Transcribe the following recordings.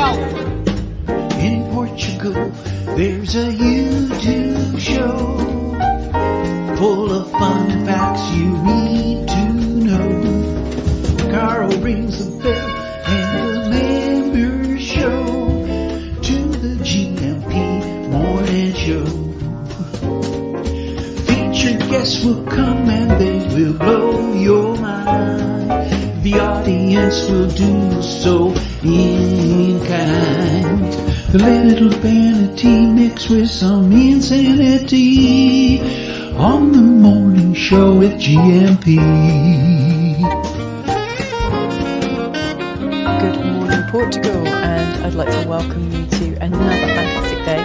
In Portugal, there's a YouTube show full of fun facts you need to know. Carl rings the bell and the members show to the GMP morning show. Featured guests will come and they will blow your mind. The audience will do so in kind. The little vanity mixed with some insanity on the morning show with GMP. Good morning, Portugal, and I'd like to welcome you to another fantastic day.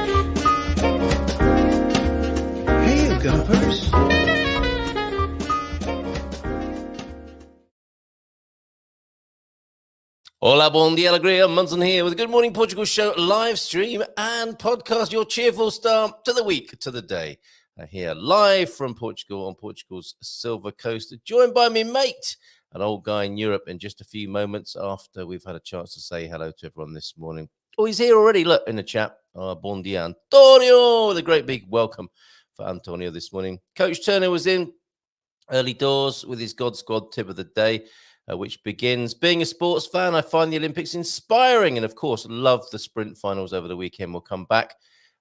Hey, Gumpers. Hola, bon dia, alegria. Munson here with a Good Morning Portugal show, live stream and podcast, your cheerful start to the week, to the day. Here, live from Portugal on Portugal's Silver Coast, joined by me mate, an old guy in Europe, in just a few moments after we've had a chance to say hello to everyone this morning. Oh, he's here already, look, in the chat. Bon dia, Antonio, with a great big welcome for Antonio this morning. Coach Turner was in early doors with his God Squad tip of the day, which begins, being a sports fan, I find the Olympics inspiring and, of course, love the sprint finals over the weekend. We'll come back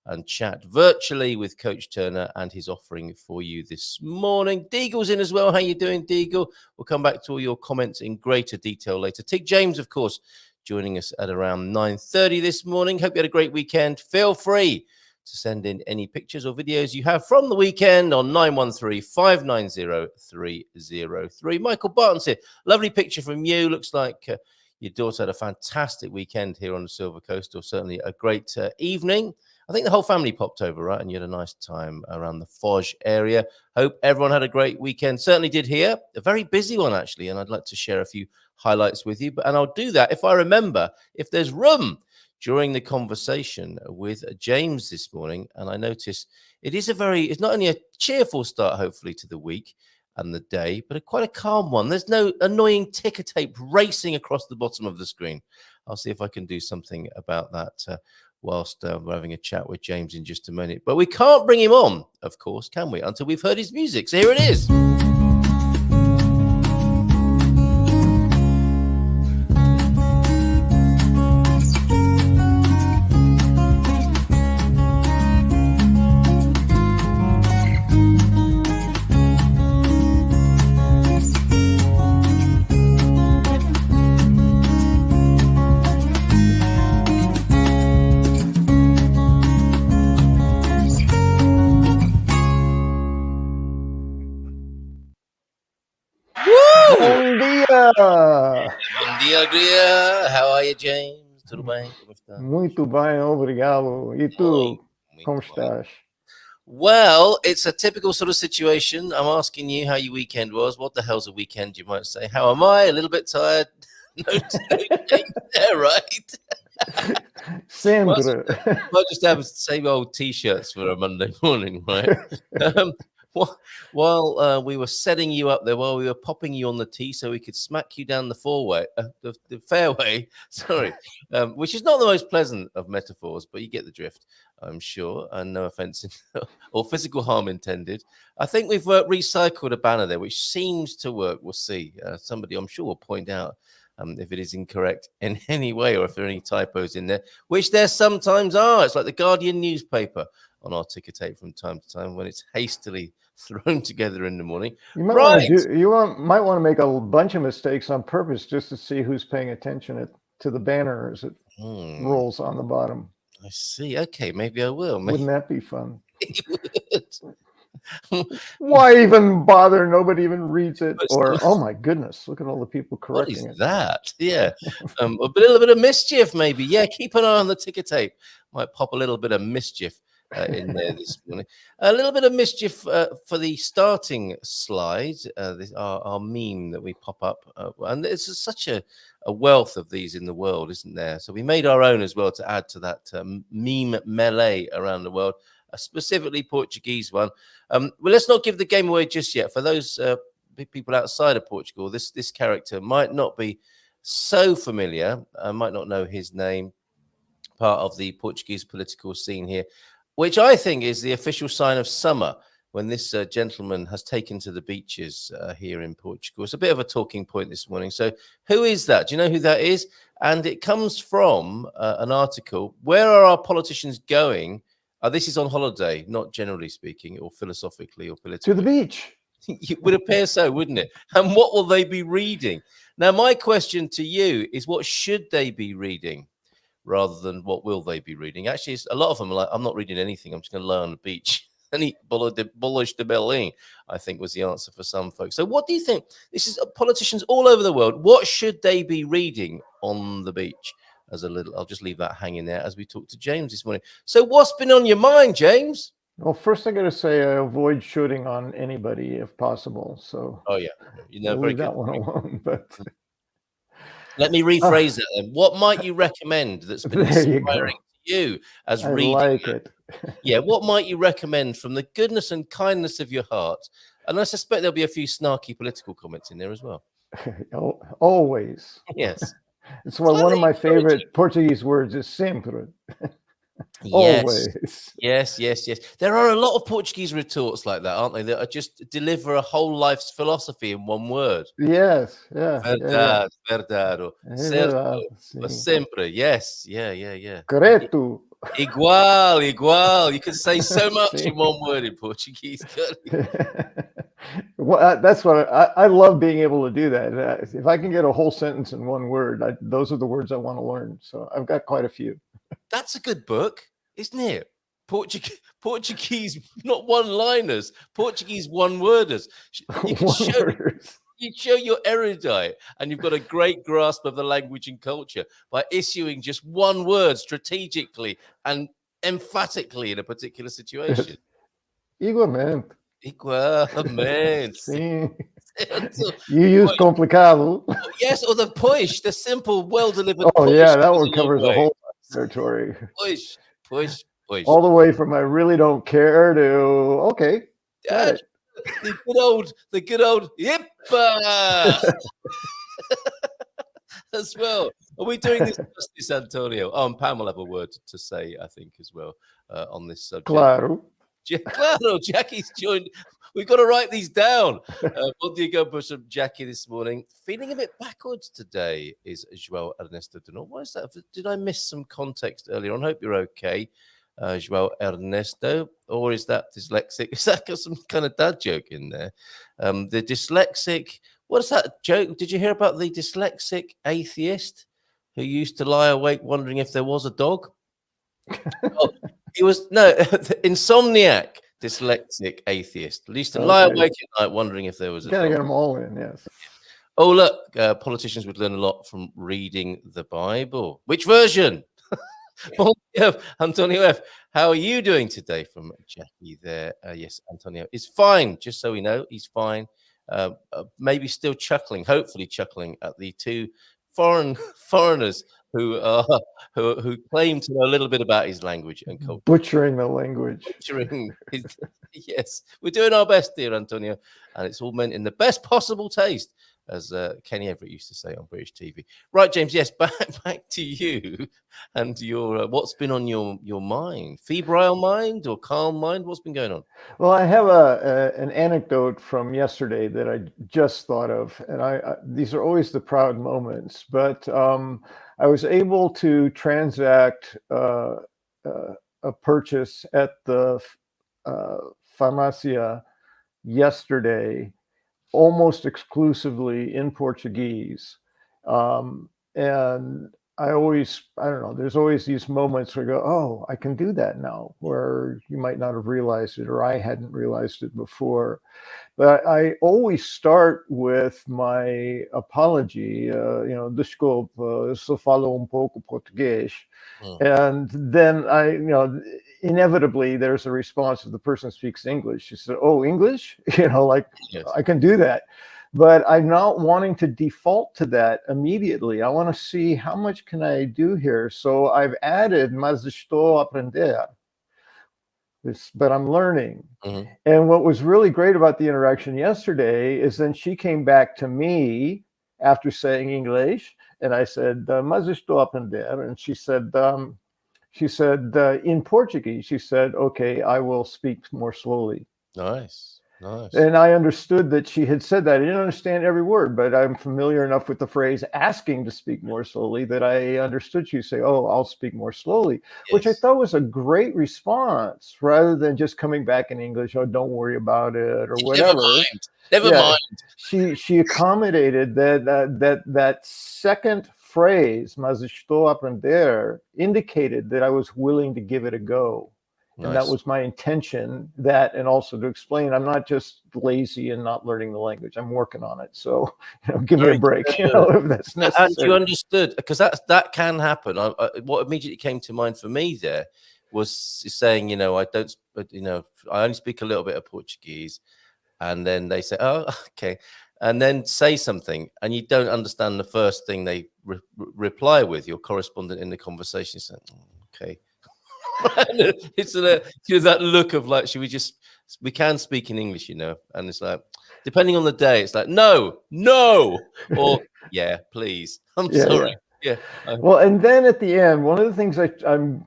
and chat virtually with Coach Turner and his offering for you this morning. Deagle's in as well. How you doing, Deagle? We'll come back to all your comments in greater detail later. Tig James, of course, joining us at around 9:30 this morning. Hope you had a great weekend. Feel free to send in any pictures or videos you have from the weekend on 913-590-303. Michael Barton's here. Lovely picture from you. Looks like your daughter had a fantastic weekend here on the Silver Coast, or certainly a great evening. I think the whole family popped over, right? And you had a nice time around the Foz area. Hope everyone had a great weekend. Certainly did here. A very busy one, actually. And I'd like to share a few highlights with you. And I'll do that if I remember, if there's room during the conversation with James this morning. And I notice it's not only a cheerful start, hopefully, to the week and the day, but quite a calm one. There's no annoying ticker tape racing across the bottom of the screen. I'll see if I can do something about that whilst we're having a chat with James in just a minute. But we can't bring him on, of course, can we, until we've heard his music. So here it is. Bom dia, Gria. How are you, James? Tudo bem? Como está? Muito bem, obrigado. E tu, como estás? Well, it's a typical sort of situation. I'm asking you how your weekend was. What the hell's a weekend, you might say? How am I? A little bit tired? No, yeah, right? Sempre. Might just have the same old T-shirts for a Monday morning, right? While we were setting you up there, while we were popping you on the tee so we could smack you down the fairway, sorry, which is not the most pleasant of metaphors, but you get the drift, I'm sure, and no offense or physical harm intended. I think we've recycled a banner there, which seems to work. We'll see. Somebody, I'm sure, will point out if it is incorrect in any way or if there are any typos in there, which there sometimes are. It's like the Guardian newspaper on our ticker tape from time to time when it's hastily thrown together in the morning. You might want to make a bunch of mistakes on purpose just to see who's paying attention to the banner as it rolls on the bottom. I see. Okay, maybe I will. Wouldn't that be fun? Why even bother? Nobody even reads it. Or, oh my goodness, look at all the people correcting it. What is that? Yeah. A little bit of mischief, maybe. Yeah, keep an eye on the ticker tape. Might pop a little bit of mischief in there this morning. A little bit of mischief for the starting slide, our meme that we pop up. And there's such a wealth of these in the world, isn't there? So we made our own as well to add to that meme melee around the world, a specifically Portuguese one. Well, let's not give the game away just yet. For those people outside of Portugal, this character might not be so familiar. I might not know his name. part of the Portuguese political scene here, which I think is the official sign of summer, when this gentleman has taken to the beaches here in Portugal. It's a bit of a talking point this morning. So who is that? Do you know who that is? And it comes from an article. Where are our politicians going? This is on holiday, not generally speaking, or philosophically or politically. To the beach. It would appear so, wouldn't it? And what will they be reading? Now, my question to you is, what should they be reading rather than what will they be reading? Actually, a lot of them are like, I'm not reading anything. I'm just going to lie on the beach and eat Bolo de Belline, I think was the answer for some folks. So what do you think? This is politicians all over the world. What should they be reading on the beach? I'll just leave that hanging there as we talk to James this morning. So what's been on your mind, James? Well, first I got to say I avoid shooting on anybody if possible. So you know, very leave that one alone. But let me rephrase that then. What might you recommend that's been inspiring to you as reading? I like it. Yeah, what might you recommend from the goodness and kindness of your heart? And I suspect there'll be a few snarky political comments in there as well. Always. Yes. It's one of my favorite Portuguese words is sempre. Always. Yes. There are a lot of Portuguese retorts like that, aren't they? That are just deliver a whole life's philosophy in one word. Yes. Yeah. Verdade, verdade. Certo, sempre. Yes. Yeah. Correto. Igual. You can say so much in one word in Portuguese. Well, that's what I love, being able to do that. If I can get a whole sentence in one word, those are the words I want to learn. So I've got quite a few. That's a good book, isn't it? Portuguese, not one-liners. Portuguese one-worders. You show you're erudite and you've got a great grasp of the language and culture by issuing just one word strategically and emphatically in a particular situation. Igualmente. Sim. You use complicado. Yes, or the push, the simple, well-delivered push. Oh, yeah, that one covers the whole territory. Push. All the way from I really don't care to, okay. The good old yippa. As well. Are we doing this justice, Antonio? And Pam will have a word to say, I think, as well, on this subject. Claro. Jackie's joined. We've got to write these down. What do you go for some Jackie this morning? Feeling a bit backwards today is João Ernesto Denor. Why is that? Did I miss some context earlier on? Hope you're okay, João Ernesto. Or is that dyslexic? Is that got some kind of dad joke in there? The dyslexic. What is that joke? Did you hear about the dyslexic atheist who used to lie awake wondering if there was a dog? He was insomniac dyslexic atheist. At least to lie awake at night wondering if there was a dog. Gotta get them all in, yes. Oh, look, politicians would learn a lot from reading the Bible. Which version? Antonio F. How are you doing today? From Jackie there. Yes, Antonio is fine. Just so we know, he's fine. Maybe still chuckling, hopefully chuckling at the two foreigners who claim to know a little bit about his language and culture. Butchering the language. Yes, we're doing our best here, Antonio, and it's all meant in the best possible taste, as Kenny Everett used to say on British TV. Right, James, yes, back to you and your what's been on your mind? Febrile mind or calm mind? What's been going on? Well, I have an anecdote from yesterday that I just thought of, and these are always the proud moments, but I was able to transact a purchase at the farmácia yesterday, almost exclusively in Portuguese. And I don't know, there's always these moments where you go, oh, I can do that now, where you might not have realized it, or I hadn't realized it before. But I always start with my apology, desculpe, só falo pouco português. And then inevitably there's a response if the person speaks English. She said, oh, English? Yes. I can do that. But I'm not wanting to default to that immediately. I want to see how much can I do here. So I've added mas estou a aprender. But I'm learning. Mm-hmm. And what was really great about the interaction yesterday is then she came back to me after saying English. And I said, mas estou a aprender. And she said, She said, in Portuguese, she said, okay, I will speak more slowly. Nice. Nice. And I understood that she had said that. I didn't understand every word, but I'm familiar enough with the phrase asking to speak more slowly that I understood she say, oh, I'll speak more slowly, which I Yes. thought was a great response rather than just coming back in English, oh, don't worry about it or Never whatever. mind. Never Yeah, mind. she accommodated that second phrase, mas estou a aprender, indicated that I was willing to give it a go. And that Nice. was my intention, that, and also to explain, I'm not just lazy and not learning the language. I'm working on it. So, give me a break, if that's necessary. And you understood, because that can happen. What immediately came to mind for me there was saying, I don't, I only speak a little bit of Portuguese. And then they say, oh, okay. And then say something, and you don't understand the first thing they reply with. Your correspondent in the conversation saying, okay. It's that look of like, we can speak in English, and it's like, depending on the day, it's like, no, or yeah, please, I'm sorry. Yeah. Well, and then at the end, one of the things I'm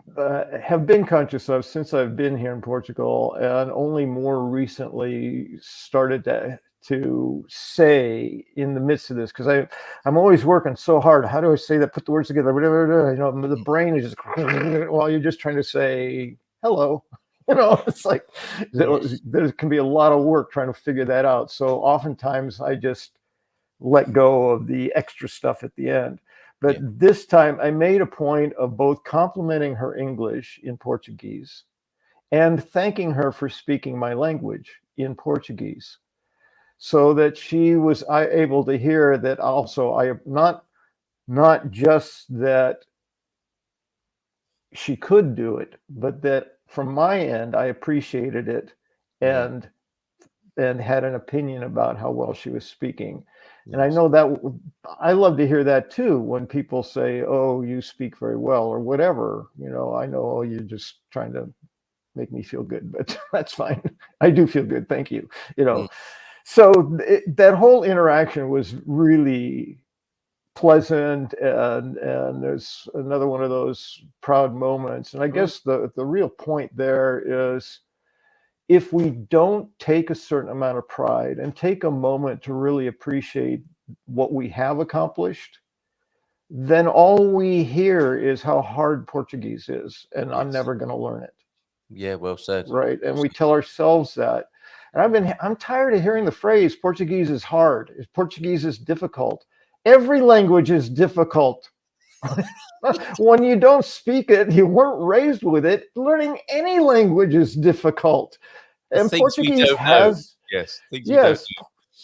have been conscious of since I've been here in Portugal, and only more recently started to say in the midst of this, because I'm always working so hard. How do I say that? Put the words together. Whatever. The brain is just while you're just trying to say hello. It's like there can be a lot of work trying to figure that out. So oftentimes I just let go of the extra stuff at the end. But this time I made a point of both complimenting her English in Portuguese and thanking her for speaking my language in Portuguese, so that she was able to hear that also I not just that she could do it, but that from my end I appreciated it and had an opinion about how well she was speaking. And I know that I love to hear that too, when people say, oh, you speak very well or whatever. I know, oh, you're just trying to make me feel good, but that's fine. I do feel good. Thank you. So that whole interaction was really pleasant. And there's another one of those proud moments. And I guess the real point there is, if we don't take a certain amount of pride and take a moment to really appreciate what we have accomplished, then all we hear is how hard Portuguese is, and I'm never going to learn it. Yeah, well said. Right, and we tell ourselves that. And I'm tired of hearing the phrase Portuguese is hard, Portuguese is difficult. Every language is difficult. When you don't speak it, you weren't raised with it, learning any language is difficult. And Portuguese has,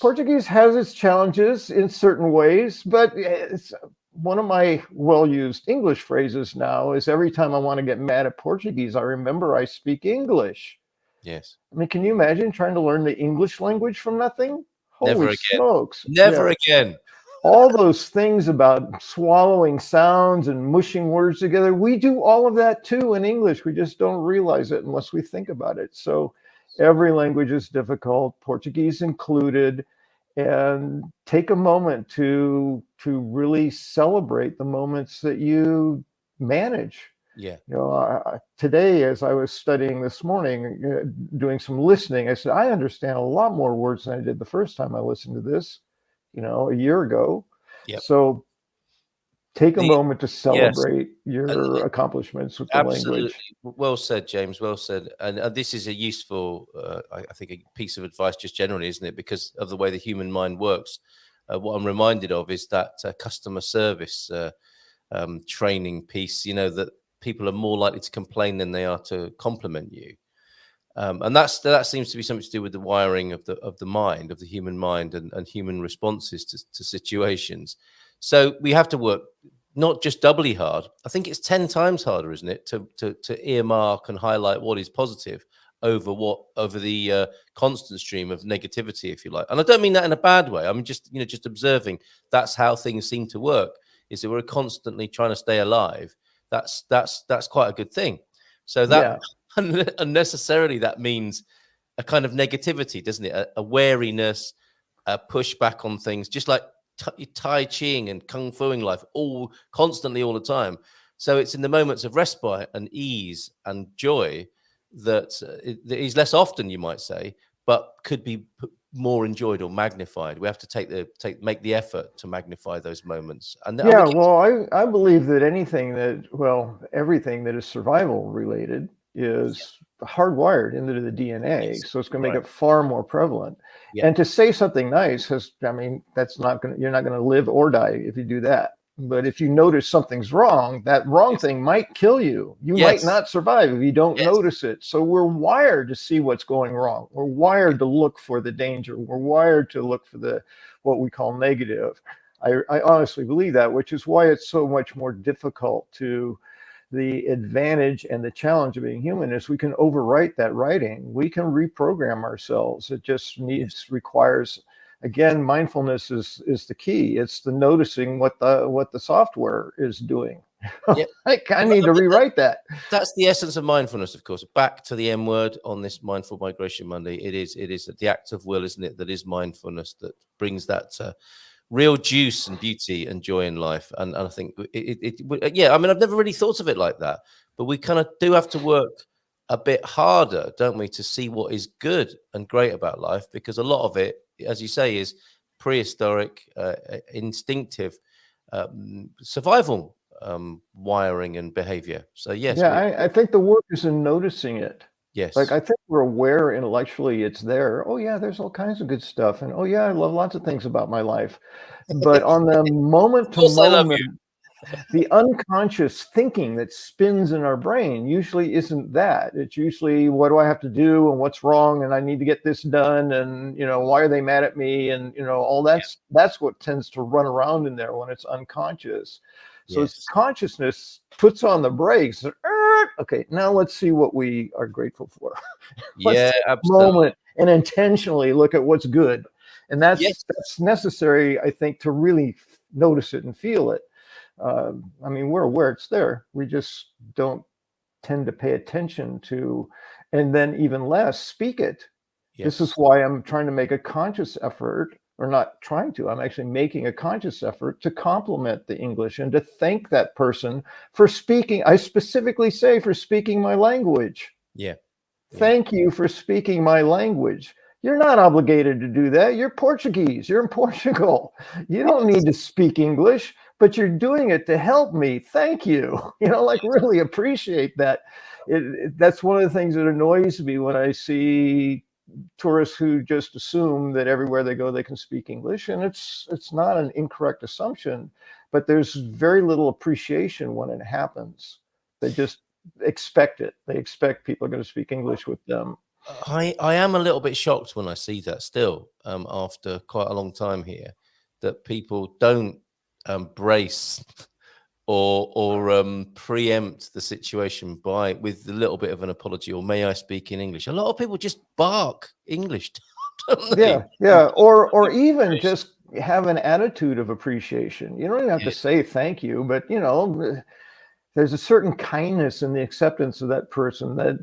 Portuguese has its challenges in certain ways, but it's one of my well-used English phrases now is every time I want to get mad at Portuguese, I remember I speak English. Yes. I mean, can you imagine trying to learn the English language from nothing? Never Holy smokes. Never again. All those things about swallowing sounds and mushing words together, we do all of that too in English. We just don't realize it unless we think about it. So every language is difficult, Portuguese included, and take a moment to really celebrate the moments that you manage. Yeah. Today, as I was studying this morning, doing some listening, I said, I understand a lot more words than I did the first time I listened to this, a year ago. Yep. So take a moment to celebrate your accomplishments with the language. Well said, James. Well said. And this is a useful, I think, a piece of advice just generally, isn't it? Because of the way the human mind works. What I'm reminded of is that customer service training piece, that people are more likely to complain than they are to compliment you. And that seems to be something to do with the wiring of the mind, of the human mind, and human responses to situations. So we have to work not just doubly hard. I think it's 10 times harder, isn't it, to earmark and highlight what is positive over the constant stream of negativity, if you like. And I don't mean that in a bad way. I mean just observing that's how things seem to work. Is that we're constantly trying to stay alive. That's quite a good thing. So that unnecessarily that means a kind of negativity, doesn't it? A wariness, a pushback on things, just like Tai Chiing and Kung Fuing life, all constantly, all the time. So it's in the moments of respite and ease and joy that that is less often, you might say, but could be more enjoyed or magnified. We have to make the effort to magnify those moments. And yeah, well, I believe that everything that is survival related is hardwired into the DNA. Yes, So it's going to make right. it far more prevalent. Yeah. And to say something nice you're not going to live or die if you do that. But if you notice something's wrong, that wrong thing might kill you. You might not survive if you don't notice it. So we're wired to see what's going wrong. We're wired to look for the danger. We're wired to look for what we call negative. I honestly believe that, which is why it's so much more difficult to. The advantage and the challenge of being human is we can overwrite that writing. We can reprogram ourselves. It just requires, again, mindfulness is the key. It's the noticing what the software is doing. Yep. I need to rewrite that. That's the essence of mindfulness, of course. Back to the M word on this Mindful Migration Monday. It is the act of will, isn't it? That is mindfulness that brings that real juice and beauty and joy in life. And I think yeah, I mean, I've never really thought of it like that, but we kind of do have to work a bit harder, don't we, to see what is good and great about life, because a lot of it, as you say, is prehistoric, instinctive survival wiring and behavior. So yes, I think the work is in noticing it. Yes. Like, I think we're aware intellectually it's there. Oh yeah, there's all kinds of good stuff. And oh yeah, I love lots of things about my life. But on the moment to moment, the unconscious thinking that spins in our brain usually isn't that. It's usually, what do I have to do and what's wrong and I need to get this done and, why are they mad at me? And, all that's what tends to run around in there when it's unconscious. So it's consciousness puts on the brakes. Okay, now let's see what we are grateful for. Yeah, absolutely. Moment and intentionally look at what's good. And that's necessary, I think, to really notice it and feel it. I mean, we're aware it's there. We just don't tend to pay attention to, and then even less speak it. This is why I'm trying to make a conscious effort, or not trying to, I'm actually making a conscious effort to compliment the English and to thank that person for speaking. I specifically say for speaking my language. Thank you for speaking my language. You're not obligated to do that. You're Portuguese. You're in Portugal. You don't need to speak English, but you're doing it to help me. Thank you. Really appreciate that. That's one of the things that annoys me when I see tourists who just assume that everywhere they go they can speak English, and it's not an incorrect assumption, but there's very little appreciation when it happens. They just expect it. They expect people are going to speak English with them. I am a little bit shocked when I see that still, after quite a long time here, that people don't embrace or preempt the situation with a little bit of an apology, or may I speak in English. A lot of people just bark English, don't they? Or even just have an attitude of appreciation. You don't even have to say thank you, but there's a certain kindness in the acceptance of that person, that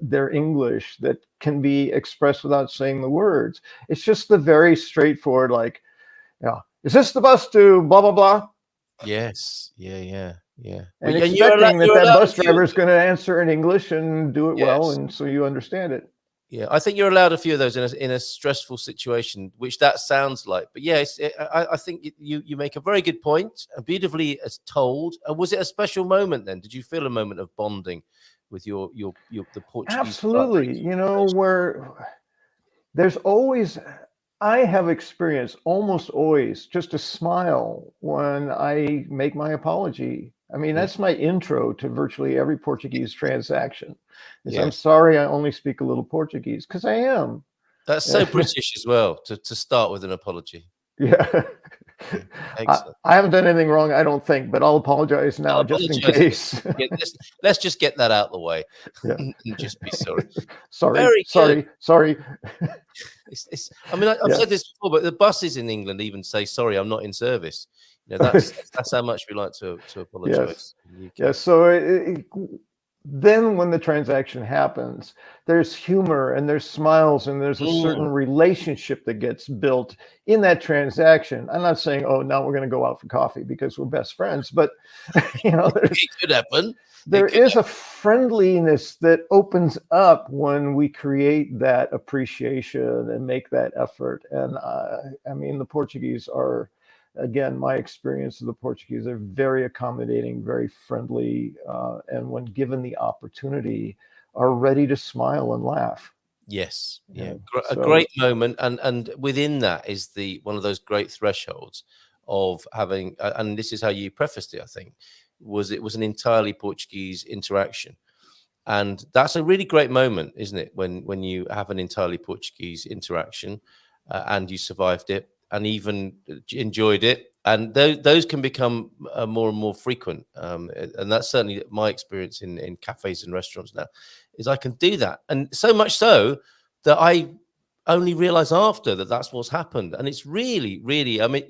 their English, that can be expressed without saying the words. It's just the very straightforward, like, is this the bus to blah blah blah? Yes. Yeah. And expecting that bus driver is going to answer in English and do it well, and so you understand it. Yeah, I think you're allowed a few of those in a stressful situation, which that sounds like. But yes, I think you make a very good point, beautifully as told. Was it a special moment then? Did you feel a moment of bonding with the Portuguese? Absolutely. Where there's always, I have experienced almost always just a smile when I make my apology. I mean, that's my intro to virtually every Portuguese transaction. I'm sorry, I only speak a little Portuguese, because I am. That's so British as well, to start with an apology. Excellent. I haven't done anything wrong, I don't think, but I'll apologize now just in case. Let's just get that out of the way and just be sorry. Sorry. I mean, I've said this before, but the buses in England even say, sorry, I'm not in service. That's how much we like to apologize. So then when the transaction happens, there's humor and there's smiles and there's a certain relationship that gets built in that transaction. I'm not saying, oh, now we're going to go out for coffee because we're best friends, but It could happen. There is a friendliness that opens up when we create that appreciation and make that effort. And I mean, the Portuguese are, again, my experience of the Portuguese are very accommodating, very friendly, and when given the opportunity, are ready to smile and laugh. Yes, yeah, a So- great moment, and within that is one of those great thresholds of having, and this is how you prefaced it, I think, it was an entirely Portuguese interaction, and that's a really great moment, isn't it? When you have an entirely Portuguese interaction, and you survived it, and even enjoyed it, and those can become more and more frequent, and that's certainly my experience in cafes and restaurants now. Is I can do that, and so much so that I only realize after that that's what's happened. And it's really, really, I mean,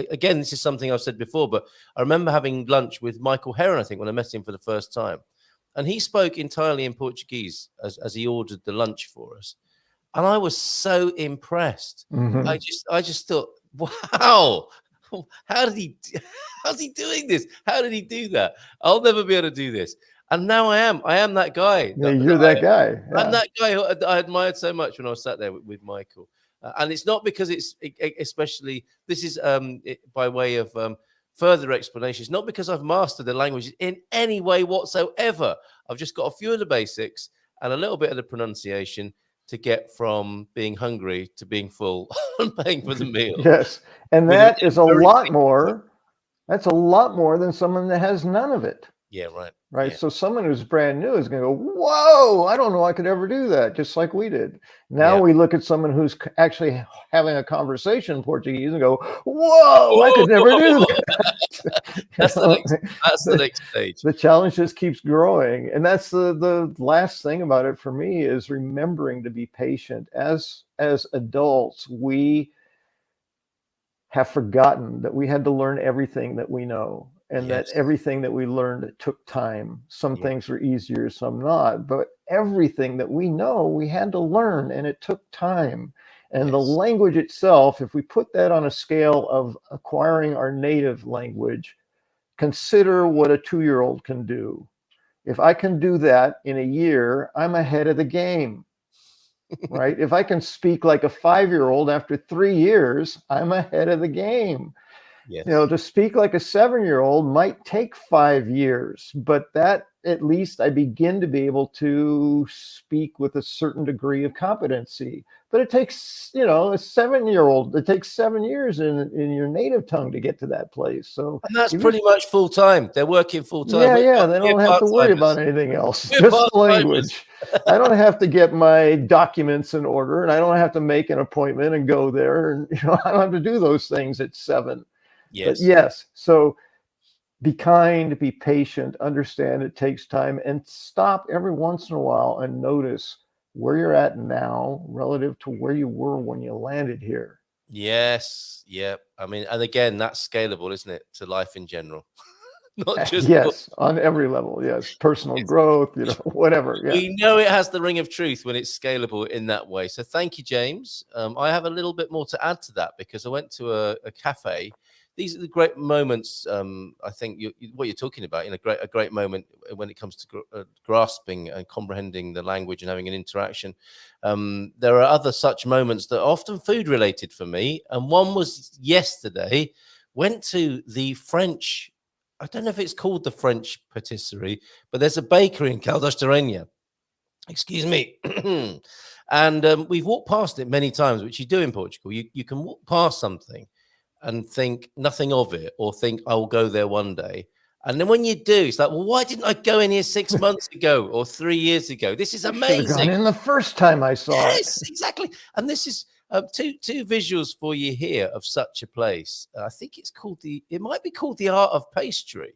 again, this is something I've said before, but I remember having lunch with Michael Heron, I think, when I met him for the first time, and he spoke entirely in Portuguese as he ordered the lunch for us, and I was so impressed. Mhm. I just thought, wow, how's he doing this? How did he do that? I'll never be able to do this. And now I am that guy. Yeah, you're that guy. I'm that guy who I admired so much when I was sat there with Michael. And it's not because especially, this is by way of further explanation. It's not because I've mastered the language in any way whatsoever. I've just got a few of the basics and a little bit of the pronunciation to get from being hungry to being full and paying for the meal. Yes. And that is a lot more. That's a lot more than someone that has none of it. Yeah, right. Right. Yeah. So someone who's brand new is going to go, whoa, I don't know I could ever do that, just like we did. Now we look at someone who's actually having a conversation in Portuguese and go, whoa, I could never do that. That's the next stage. The challenge just keeps growing. And that's the last thing about it for me is remembering to be patient. As adults, we have forgotten that we had to learn everything that we know. And that everything that we learned, it took time. Some things were easier, some not. But everything that we know, we had to learn, and it took time. And the language itself, if we put that on a scale of acquiring our native language, consider what a 2-year-old can do. If I can do that in a year, I'm ahead of the game. Right? If I can speak like a 5-year-old after 3 years, I'm ahead of the game. Yes. To speak like a 7-year-old might take 5 years, but that at least I begin to be able to speak with a certain degree of competency. But it takes, a 7-year-old, it takes 7 years in your native tongue to get to that place. So, and that's pretty much full time. They're working full time. Yeah, they don't have to worry about anything else. Just the language. I don't have to get my documents in order, and I don't have to make an appointment and go there. And I don't have to do those things at 7. Yes. But yes. So be kind, be patient, understand it takes time, and stop every once in a while and notice where you're at now relative to where you were when you landed here. Yes. Yeah. I mean, and again, that's scalable, isn't it, to life in general? Not just on every level. Yes. Personal growth, whatever. Yeah. We know it has the ring of truth when it's scalable in that way. So thank you, James. I have a little bit more to add to that because I went to a cafe. These are the great moments. I think what you're talking about, a great moment when it comes to grasping and comprehending the language and having an interaction. There are other such moments that are often food related for me. And one was yesterday, went to the French, I don't know if it's called the French patisserie, but there's a bakery in Caldas de Rainha. Excuse me. And we've walked past it many times, which you do in Portugal. You can walk past something and think nothing of it, or think I'll go there one day. And then when you do, it's like, well, why didn't I go in here 6 months ago or 3 years ago? This is amazing. Should have gone in the first time I saw it. Yes, exactly. And this is two visuals for you here of such a place. I think it might be called the Art of Pastry.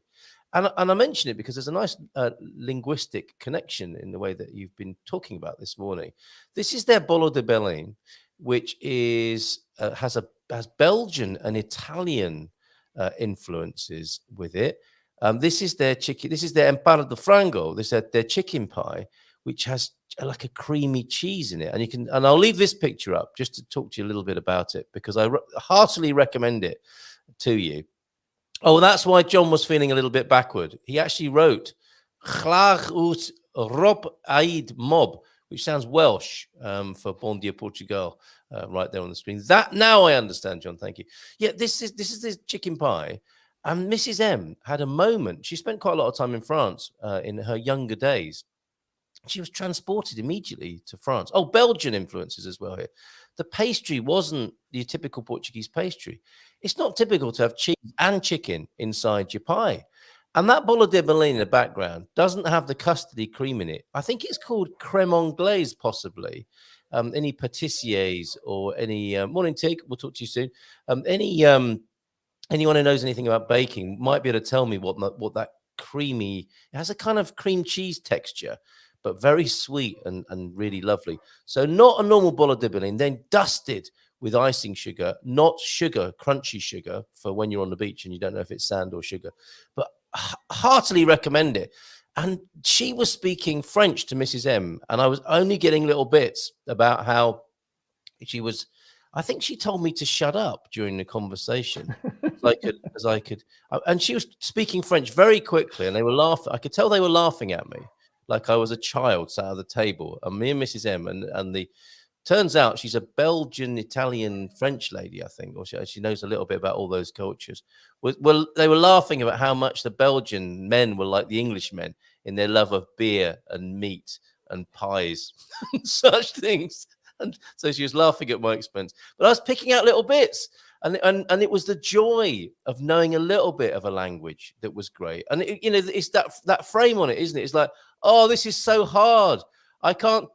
And I mention it because there's a nice linguistic connection in the way that you've been talking about this morning. This is their Bolo de Belline, which is has Belgian and Italian influences with it. This is their chicken. This is their empanada de frango. This is their chicken pie, which has like a creamy cheese in it. And you can, and I'll leave this picture up just to talk to you a little bit about it, because I heartily recommend it to you. Oh, that's why John was feeling a little bit backward. He actually wrote Graag uit Rob Aid Mob, which sounds Welsh for Bon dia Portugal, right there on the screen. That now I understand, John. Thank you. Yeah, this is this chicken pie. And Mrs. M had a moment. She spent quite a lot of time in France in her younger days. She was transported immediately to France. Oh, Belgian influences as well here. The pastry wasn't your typical Portuguese pastry. It's not typical to have cheese and chicken inside your pie. And that Bolo de Belline in the background doesn't have the custody cream in it. I think it's called crème anglaise, possibly. Any pâtissiers or any morning Tig, we'll talk to you soon. Anyone who knows anything about baking might be able to tell me what that creamy. It has a kind of cream cheese texture, but very sweet and really lovely. So not a normal Bolo de Belline, then dusted with icing sugar, not sugar, crunchy sugar for when you're on the beach and you don't know if it's sand or sugar, but heartily recommend it. And she was speaking French to Mrs. M, and I was only getting little bits about how she was. I think she told me to shut up during the conversation, as I could. And she was speaking French very quickly, and they were laughing. I could tell they were laughing at me, like I was a child sat at the table. And me and Mrs. M, and the turns out she's a Belgian, Italian, French lady, I think, or she knows a little bit about all those cultures. Well, they were laughing about how much the Belgian men were like the English men in their love of beer and meat and pies and such things. And so she was laughing at my expense, but I was picking out little bits, and it was the joy of knowing a little bit of a language that was great. And it's that frame on it, isn't it? It's like, oh, this is so hard. I can't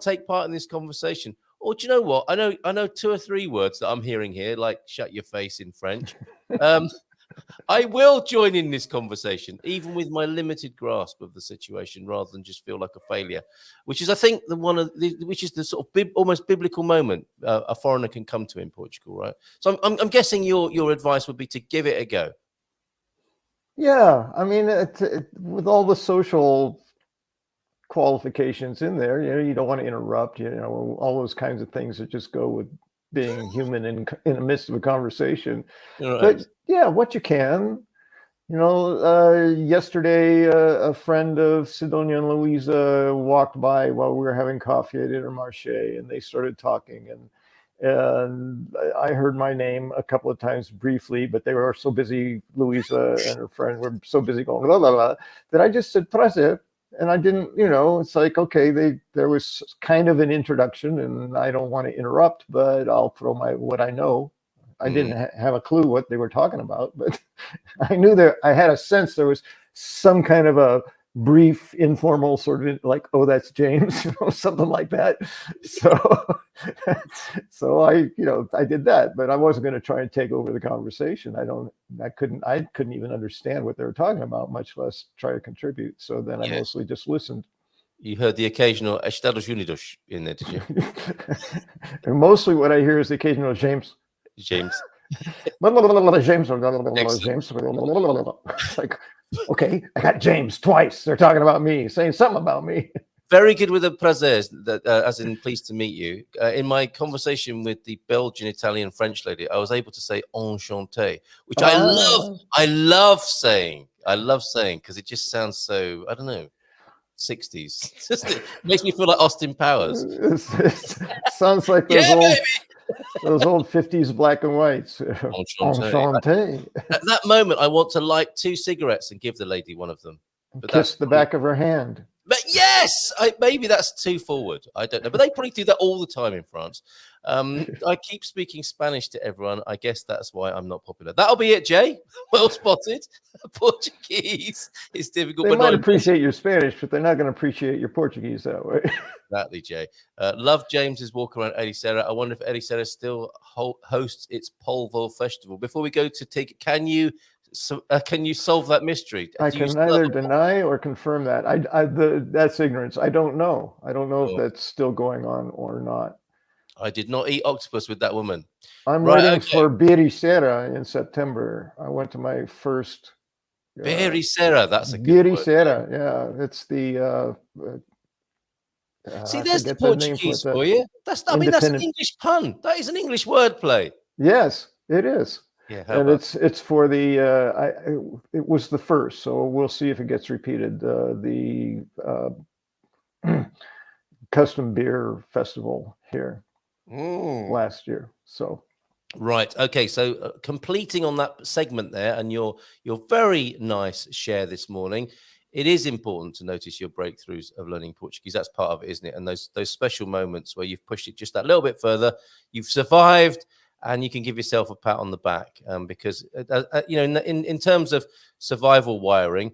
take part in this conversation. Or do you know what? I know 2 or 3 words that I'm hearing here, like "shut your face" in French. I will join in this conversation, even with my limited grasp of the situation, rather than just feel like a failure, which is, I think, which is the sort of almost biblical moment a foreigner can come to in Portugal, right? So I'm guessing your advice would be to give it a go. Yeah, I mean, with all the social qualifications in there, you don't want to interrupt, all those kinds of things that just go with being human in the midst of a conversation. Right. But yeah, what you can, yesterday a friend of Sidonia and Louisa walked by while we were having coffee at Intermarché, and they started talking, and I heard my name a couple of times briefly, but they were so busy, Louisa and her friend were so busy going blah, blah, blah, that I just said prazer. And I didn't, it's like, okay, there was kind of an introduction, and I don't want to interrupt, but I'll throw what I know. I didn't have a clue what they were talking about, but I knew I had a sense there was some kind of a brief, informal sort of like, oh, that's James, something like that. So I did that, but I wasn't going to try and take over the conversation. I couldn't even understand what they were talking about, much less try to contribute. So then I mostly just listened. You heard the occasional Estados Unidos in there, did you? And mostly what I hear is the occasional James. James. It's like, okay, I got James twice. They're talking about me, saying something about me. Very good with the prazer, as in pleased to meet you. In my conversation with the Belgian, Italian, French lady, I was able to say enchanté, which I love. I love saying because it just sounds so, I don't know, 60s. It makes me feel like Austin Powers. It sounds like those old 50s black and whites. Enchanté. At that moment, I want to light 2 cigarettes and give the lady one of them. But kiss the back of her hand. But yes, maybe that's too forward. I don't know. But they probably do that all the time in France. I keep speaking Spanish to everyone. I guess that's why I'm not popular. That'll be it, Jay. Well spotted. Portuguese is difficult. They might appreciate your Spanish, but they're not going to appreciate your Portuguese that way. Exactly, Jay. Love James's walk around Ericeira. I wonder if Ericeira still hosts its Polvo Festival. Before we go to Tig, can you solve that mystery? I can neither deny or confirm that. That's ignorance. I don't know. I don't know if that's still going on or not. I did not eat octopus with that woman. I'm waiting for Ericeira in September. I went to my first Biri Serra, that's a good Biri word. Serra, yeah, it's the See, I there's the forget the name for it. Portuguese for you. That's an Independent. English pun. That is an English wordplay. Yes, it is. Yeah, how And about it's for the it was the first, so we'll see if it gets repeated. The custom beer festival here last year. So right. Okay. So completing on that segment there, and your very nice share this morning. It is important to notice your breakthroughs of learning Portuguese. That's part of it, isn't it? And those special moments where you've pushed it just that little bit further, you've survived, and you can give yourself a pat on the back because you know, in terms of survival wiring,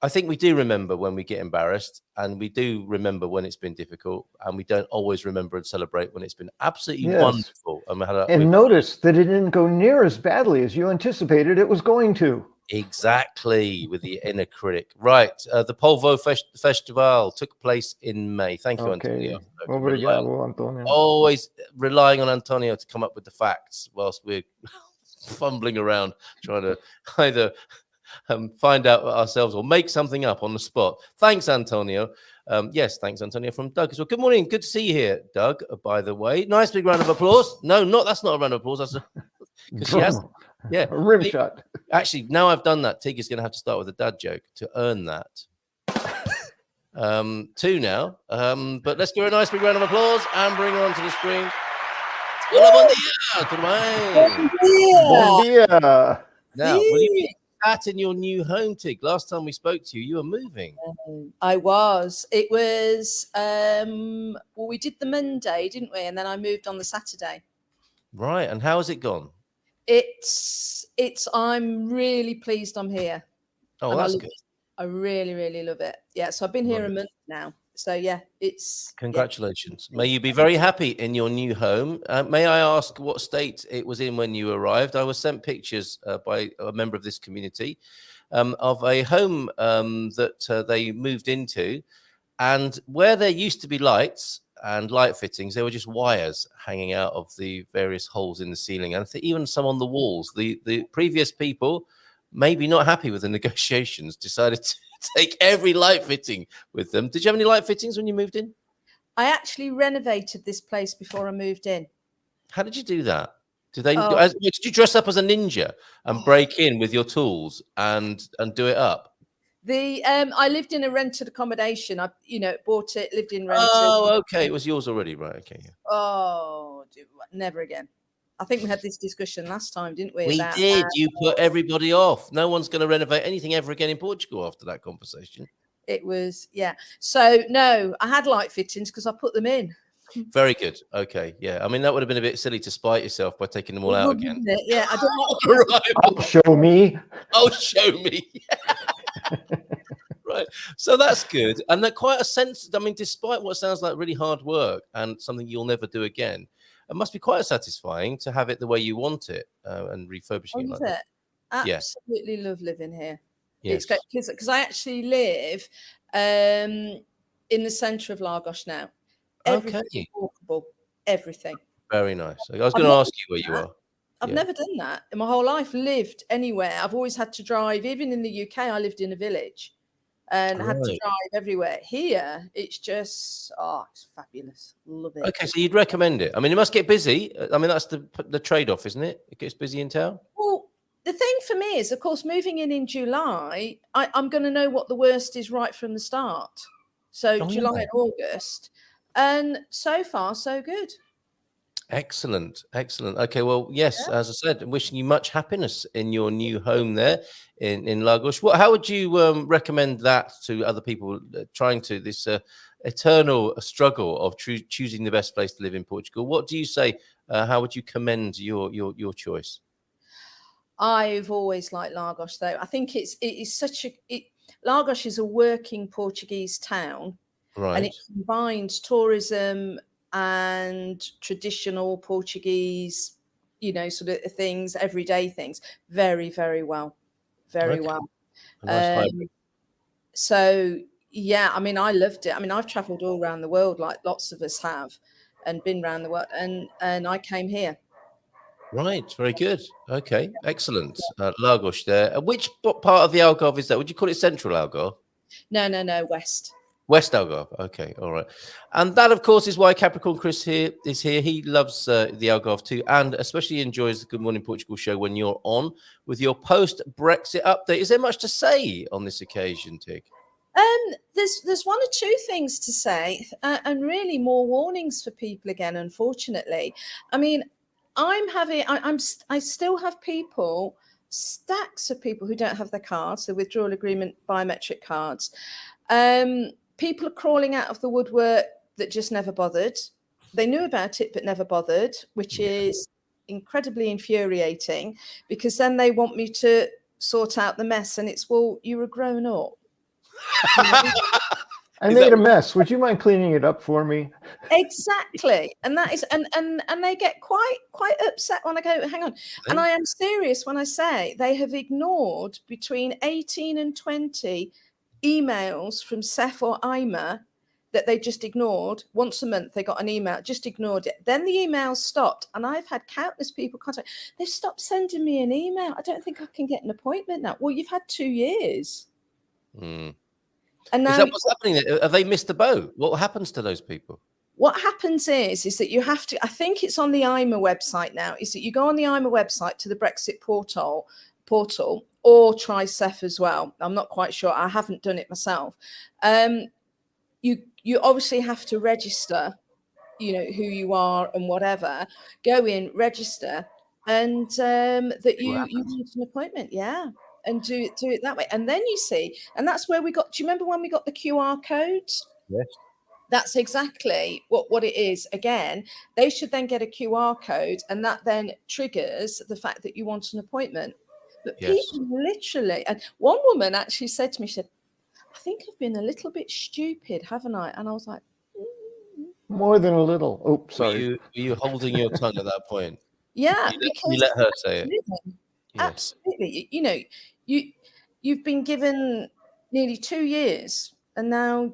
I think we do remember when we get embarrassed, and we do remember when it's been difficult, and we don't always remember and celebrate when it's been absolutely yes, wonderful. and notice that it didn't go near as badly as you anticipated it was going to. Exactly, with the inner critic. Right. The Polvo Festival took place in May. Thank you, Okay. Antonio. Obrigado, Antonio. Always relying on Antonio to come up with the facts whilst we're fumbling around trying to either find out ourselves or make something up on the spot. Thanks, Antonio. Yes, thanks, Antonio, from Doug as well. Good morning. Good to see you here, Doug, by the way. Nice big round of applause. No, that's not a round of applause. That's because she has. Yeah. A rim shot. Actually, now I've done that, Tig is going to have to start with a dad joke to earn that. Two now. But let's give her a nice big round of applause and bring her onto the screen. Hola, bon dia. Tudo bem? Bon dia. Now, will you be sat in your new home, Tig? Last time we spoke to you, you were moving. I was. It was, well, we did the Monday, didn't we? And then I moved on the Saturday. Right. And how has it gone? I'm really pleased I'm here. Oh, that's good. I really, really love it. Yeah. So I've been here a month now. So yeah, Congratulations. May you be very happy in your new home. May I ask what state it was in when you arrived? I was sent pictures by a member of this community of a home that they moved into, and where there used to be lights and light fittings, there were just wires hanging out of the various holes in the ceiling, and even some on the walls. The previous people, maybe not happy with the negotiations, decided to take every light fitting with them. Did you have any light fittings when you moved in? I actually renovated this place before I moved in. How did you do that? Did you dress up as a ninja and break in with your tools and do it up? I lived in a rented accommodation. I bought it, lived in rented. Oh, okay. It was yours already, right? Okay. Yeah. Oh, never again. I think we had this discussion last time, didn't we? We did. You put everybody off. No one's going to renovate anything ever again in Portugal after that conversation. It was, yeah. So no, I had light fittings because I put them in. Very good. Okay. Yeah. I mean, that would have been a bit silly to spite yourself by taking them all out again. Yeah. I don't right. Oh, show me. Oh, show me. Right. So that's good. And they're quite a sense. I mean, despite what sounds like really hard work and something you'll never do again, it must be quite satisfying to have it the way you want it and refurbishing it like that. Absolutely love living here. Yes. It's because I actually live in the centre of Lagos now. Everything's walkable. Everything. Very nice. I was going to ask you where you are. I've never done that in my whole life. Lived anywhere. I've always had to drive. Even in the UK, I lived in a village and had to drive everywhere. Here, it's just it's fabulous. Love it. Okay, so you'd recommend it. I mean, it must get busy. I mean, that's the trade-off, isn't it? It gets busy in town. Well, the thing for me is, of course, moving in July, I'm going to know what the worst is right from the start. So July and August, and so far so good. Excellent. Okay, well, yes, as I said, I'm wishing you much happiness in your new home there in Lagos. How would you recommend that to other people trying to this eternal struggle of choosing the best place to live in Portugal? What do you say? How would you commend your choice? I've always liked Lagos, though. I think it is Lagos is a working Portuguese town, right? And it combines tourism and traditional Portuguese, sort of things, everyday things, very, very well, very well. So yeah, I mean, I loved it. I mean, I've travelled all around the world, like lots of us have, and been around the world, and I came here. Right, very good. Okay, excellent. Lagos there. Which part of the Algarve is that? Would you call it Central Algarve? No, West. West Algarve. Okay, all right. And that, of course, is why Capricorn Chris is here. He loves the Algarve too, and especially enjoys the Good Morning Portugal show when you're on with your post-Brexit update. Is there much to say on this occasion, Tig? There's one or two things to say, and really more warnings for people again. Unfortunately, I mean, I still have people, stacks of people who don't have their cards, the withdrawal agreement biometric cards. People are crawling out of the woodwork that just never bothered. They knew about it but never bothered, which is incredibly infuriating, because then they want me to sort out the mess, and it's, well, you're a grown up. I made a mess. Would you mind cleaning it up for me? Exactly. And that is, and they get quite upset when I go, hang on. And I am serious when I say they have ignored between 18 and 20 emails from Seth or Ima that they just ignored. Once a month they got an email, just ignored it. Then the emails stopped, and I've had countless people contact. They've stopped sending me an email. I don't think I can get an appointment now. Well, you've had 2 years. And now, is that what's happening? Have they missed the boat? What happens to those people? What happens is that you have to, I think it's on the IMA website now, is that you go on the IMA website to the Brexit portal, or try Seth as well. I'm not quite sure. I haven't done it myself. You obviously have to register, you know, who you are and whatever. Go in, register, and that you want an appointment. Yeah. And do it that way. And then you see, and that's where we got, do you remember when we got the QR codes? Yes. That's exactly what it is. Again, they should then get a QR code, and that then triggers the fact that you want an appointment. But people literally, and one woman actually said to me, she said, I think I've been a little bit stupid, haven't I? And I was like, More than a little. Oh, sorry. Were you holding your tongue at that point? Yeah, you let her say it. Absolutely. You know, you've been given nearly 2 years, and now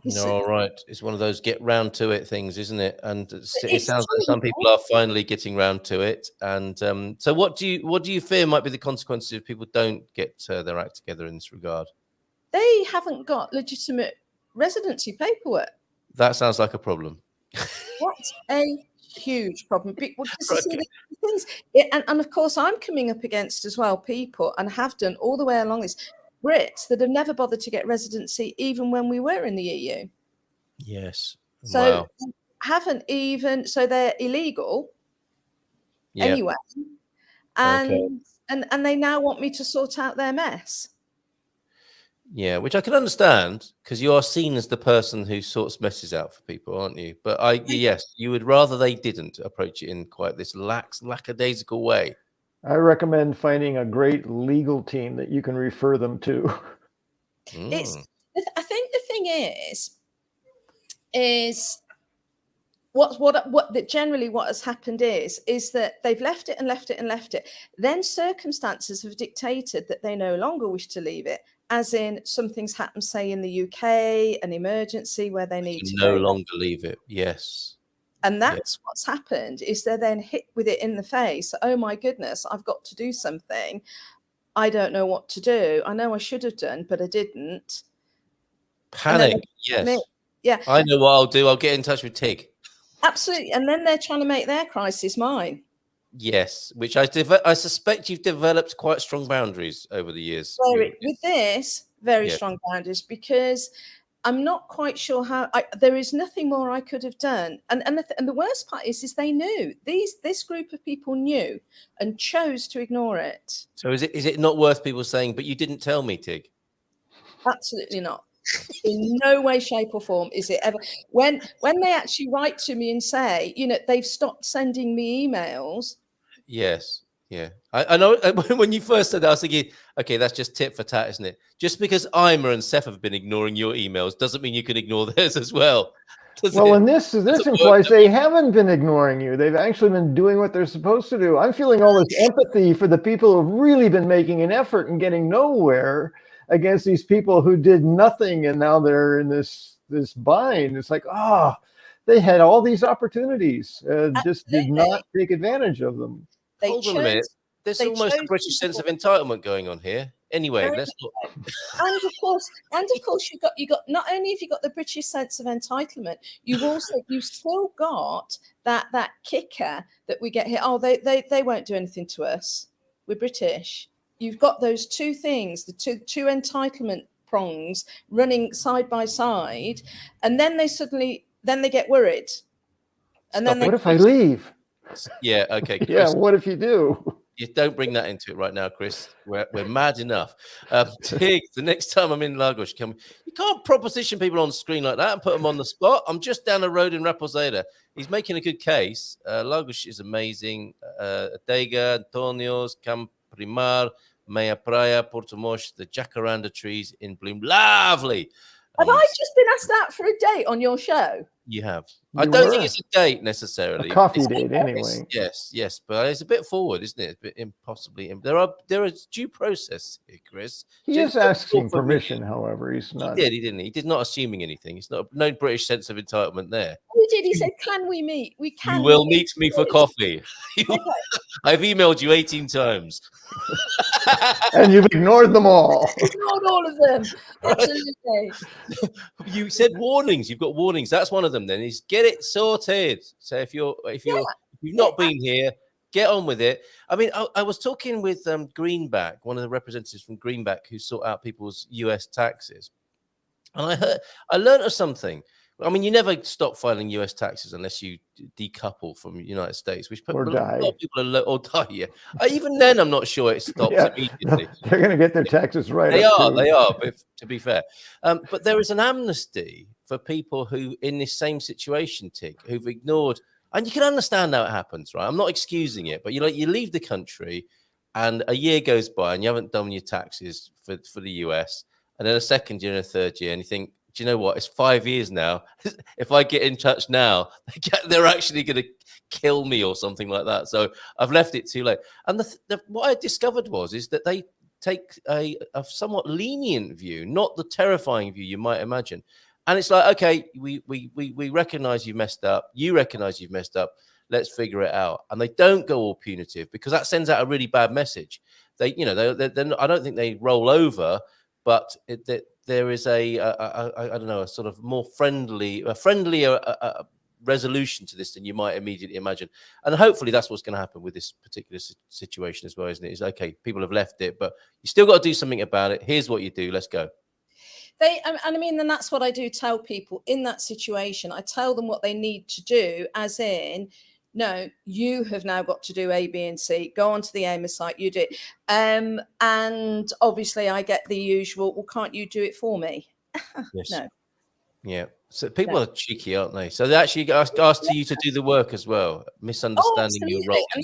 No, right. It's one of those get round to it things, isn't it? And it sounds like some people are finally getting round to it. And so what do you fear might be the consequences if people don't get their act together in this regard? They haven't got legitimate residency paperwork. That sounds like a problem. That's a huge problem. And of course, I'm coming up against as well people, and have done all the way along this, Brits that have never bothered to get residency even when we were in the EU. Yes. So haven't even, so they're illegal anyway. And they now want me to sort out their mess. Yeah, which I can understand, because you are seen as the person who sorts messes out for people, aren't you? But yes, you would rather they didn't approach it in quite this lackadaisical way. I recommend finding a great legal team that you can refer them to. I think the thing is what generally what has happened is that they've left it. Then circumstances have dictated that they no longer wish to leave it, as in something's happened, say in the UK, an emergency where they need to no longer leave it. Yes. And that's what's happened, is they're then hit with it in the face. Oh my goodness, I've got to do something. I don't know what to do. I know I should have done, but I didn't. Panic. Yes. Yeah. I know what I'll do. I'll get in touch with Tig. Absolutely. And then they're trying to make their crisis mine. Yes, which I suspect you've developed quite strong boundaries over the years. With this, very strong boundaries, because I'm not quite sure how. There is nothing more I could have done, and the worst part is they knew. This group of people knew and chose to ignore it. So is it not worth people saying, "But you didn't tell me, Tig"? Absolutely not. In no way, shape, or form is it ever. When they actually write to me and say, you know, they've stopped sending me emails. Yes. Yeah, I know. When you first said that, I was thinking, okay, that's just tit for tat, isn't it? Just because Ima and Seth have been ignoring your emails doesn't mean you can ignore theirs as well. Well, and this implies they haven't been ignoring you. They've actually been doing what they're supposed to do. I'm feeling all this empathy for the people who've really been making an effort and getting nowhere against these people who did nothing, and now they're in this bind. It's like, They had all these opportunities, just did Absolutely. not take advantage of them. They Hold on a minute. There's they almost a chose British sense of people. entitlement going on here. Anyway, Very let's not. And of course, you got not only have you got the British sense of entitlement, you've still got that kicker that we get here. Oh, they won't do anything to us. We're British. You've got those two things, the two entitlement prongs running side by side, and then they get worried. And then What if I leave? Yeah, okay. Chris, Yeah, what if you do? you don't bring that into it right now, Chris. We're mad enough. Tig, the next time I'm in Lagos, you can't proposition people on screen like that and put them on the spot. I'm just down the road in Raposeda. He's making a good case. Lagos is amazing. Adega, Antonios, Camprimar, Meia Praia, Porto Mosh, the jacaranda trees in bloom. Lovely. have I just been asked out for a date on your show? You have. You I don't were. think it's a date necessarily. A coffee date, anyway. Yes, but it's a bit forward, isn't it? A bit impossibly. There is due process here, Chris. He is asking permission, however. He's not. He didn't he? He did not assuming anything. It's not no British sense of entitlement there. We did. He said, "Can we meet? We can." You will meet me for coffee. I've emailed you 18 times. And you've ignored them all. Ignored all of them. Absolutely. You said warnings. You've got warnings. That's one of them. Then is get it sorted. So if you've not been here, get on with it. I mean, I was talking with Greenback, one of the representatives from Greenback who sort out people's US taxes, and I learned of something. I mean, you never stop filing US taxes unless you decouple from the United States, which Or a die. lot of people or die. Yeah, even then, I'm not sure it stops immediately. They're going to get their taxes right. They are. But to be fair, but there is an amnesty for people who in this same situation, Tig, who've ignored. And you can understand how it happens, right? I'm not excusing it, but you leave the country, and a year goes by, and you haven't done your taxes for the US, and then a second year and a third year, and you think, do you know what? It's 5 years now. If I get in touch now, they're actually going to kill me or something like that. So I've left it too late. And what I discovered is that they take a somewhat lenient view, not the terrifying view you might imagine. And it's like, okay, we recognize you've messed up. You recognize you've messed up. Let's figure it out. And they don't go all punitive because that sends out a really bad message. I don't think they roll over, but there is I don't know, a sort of more friendlier resolution to this than you might immediately imagine. And hopefully that's what's going to happen with this particular situation as well, isn't it? It's okay, people have left it, but you still got to do something about it. Here's what you do. Let's go. And that's what I do tell people in that situation. I tell them what they need to do, as in, no, you have now got to do A, B, and C. Go onto the AIMER site, you do it. And obviously I get the usual, well, can't you do it for me? Yes. No. Yeah. So people are cheeky, aren't they? So they actually asked you to do the work as well, misunderstanding your role. And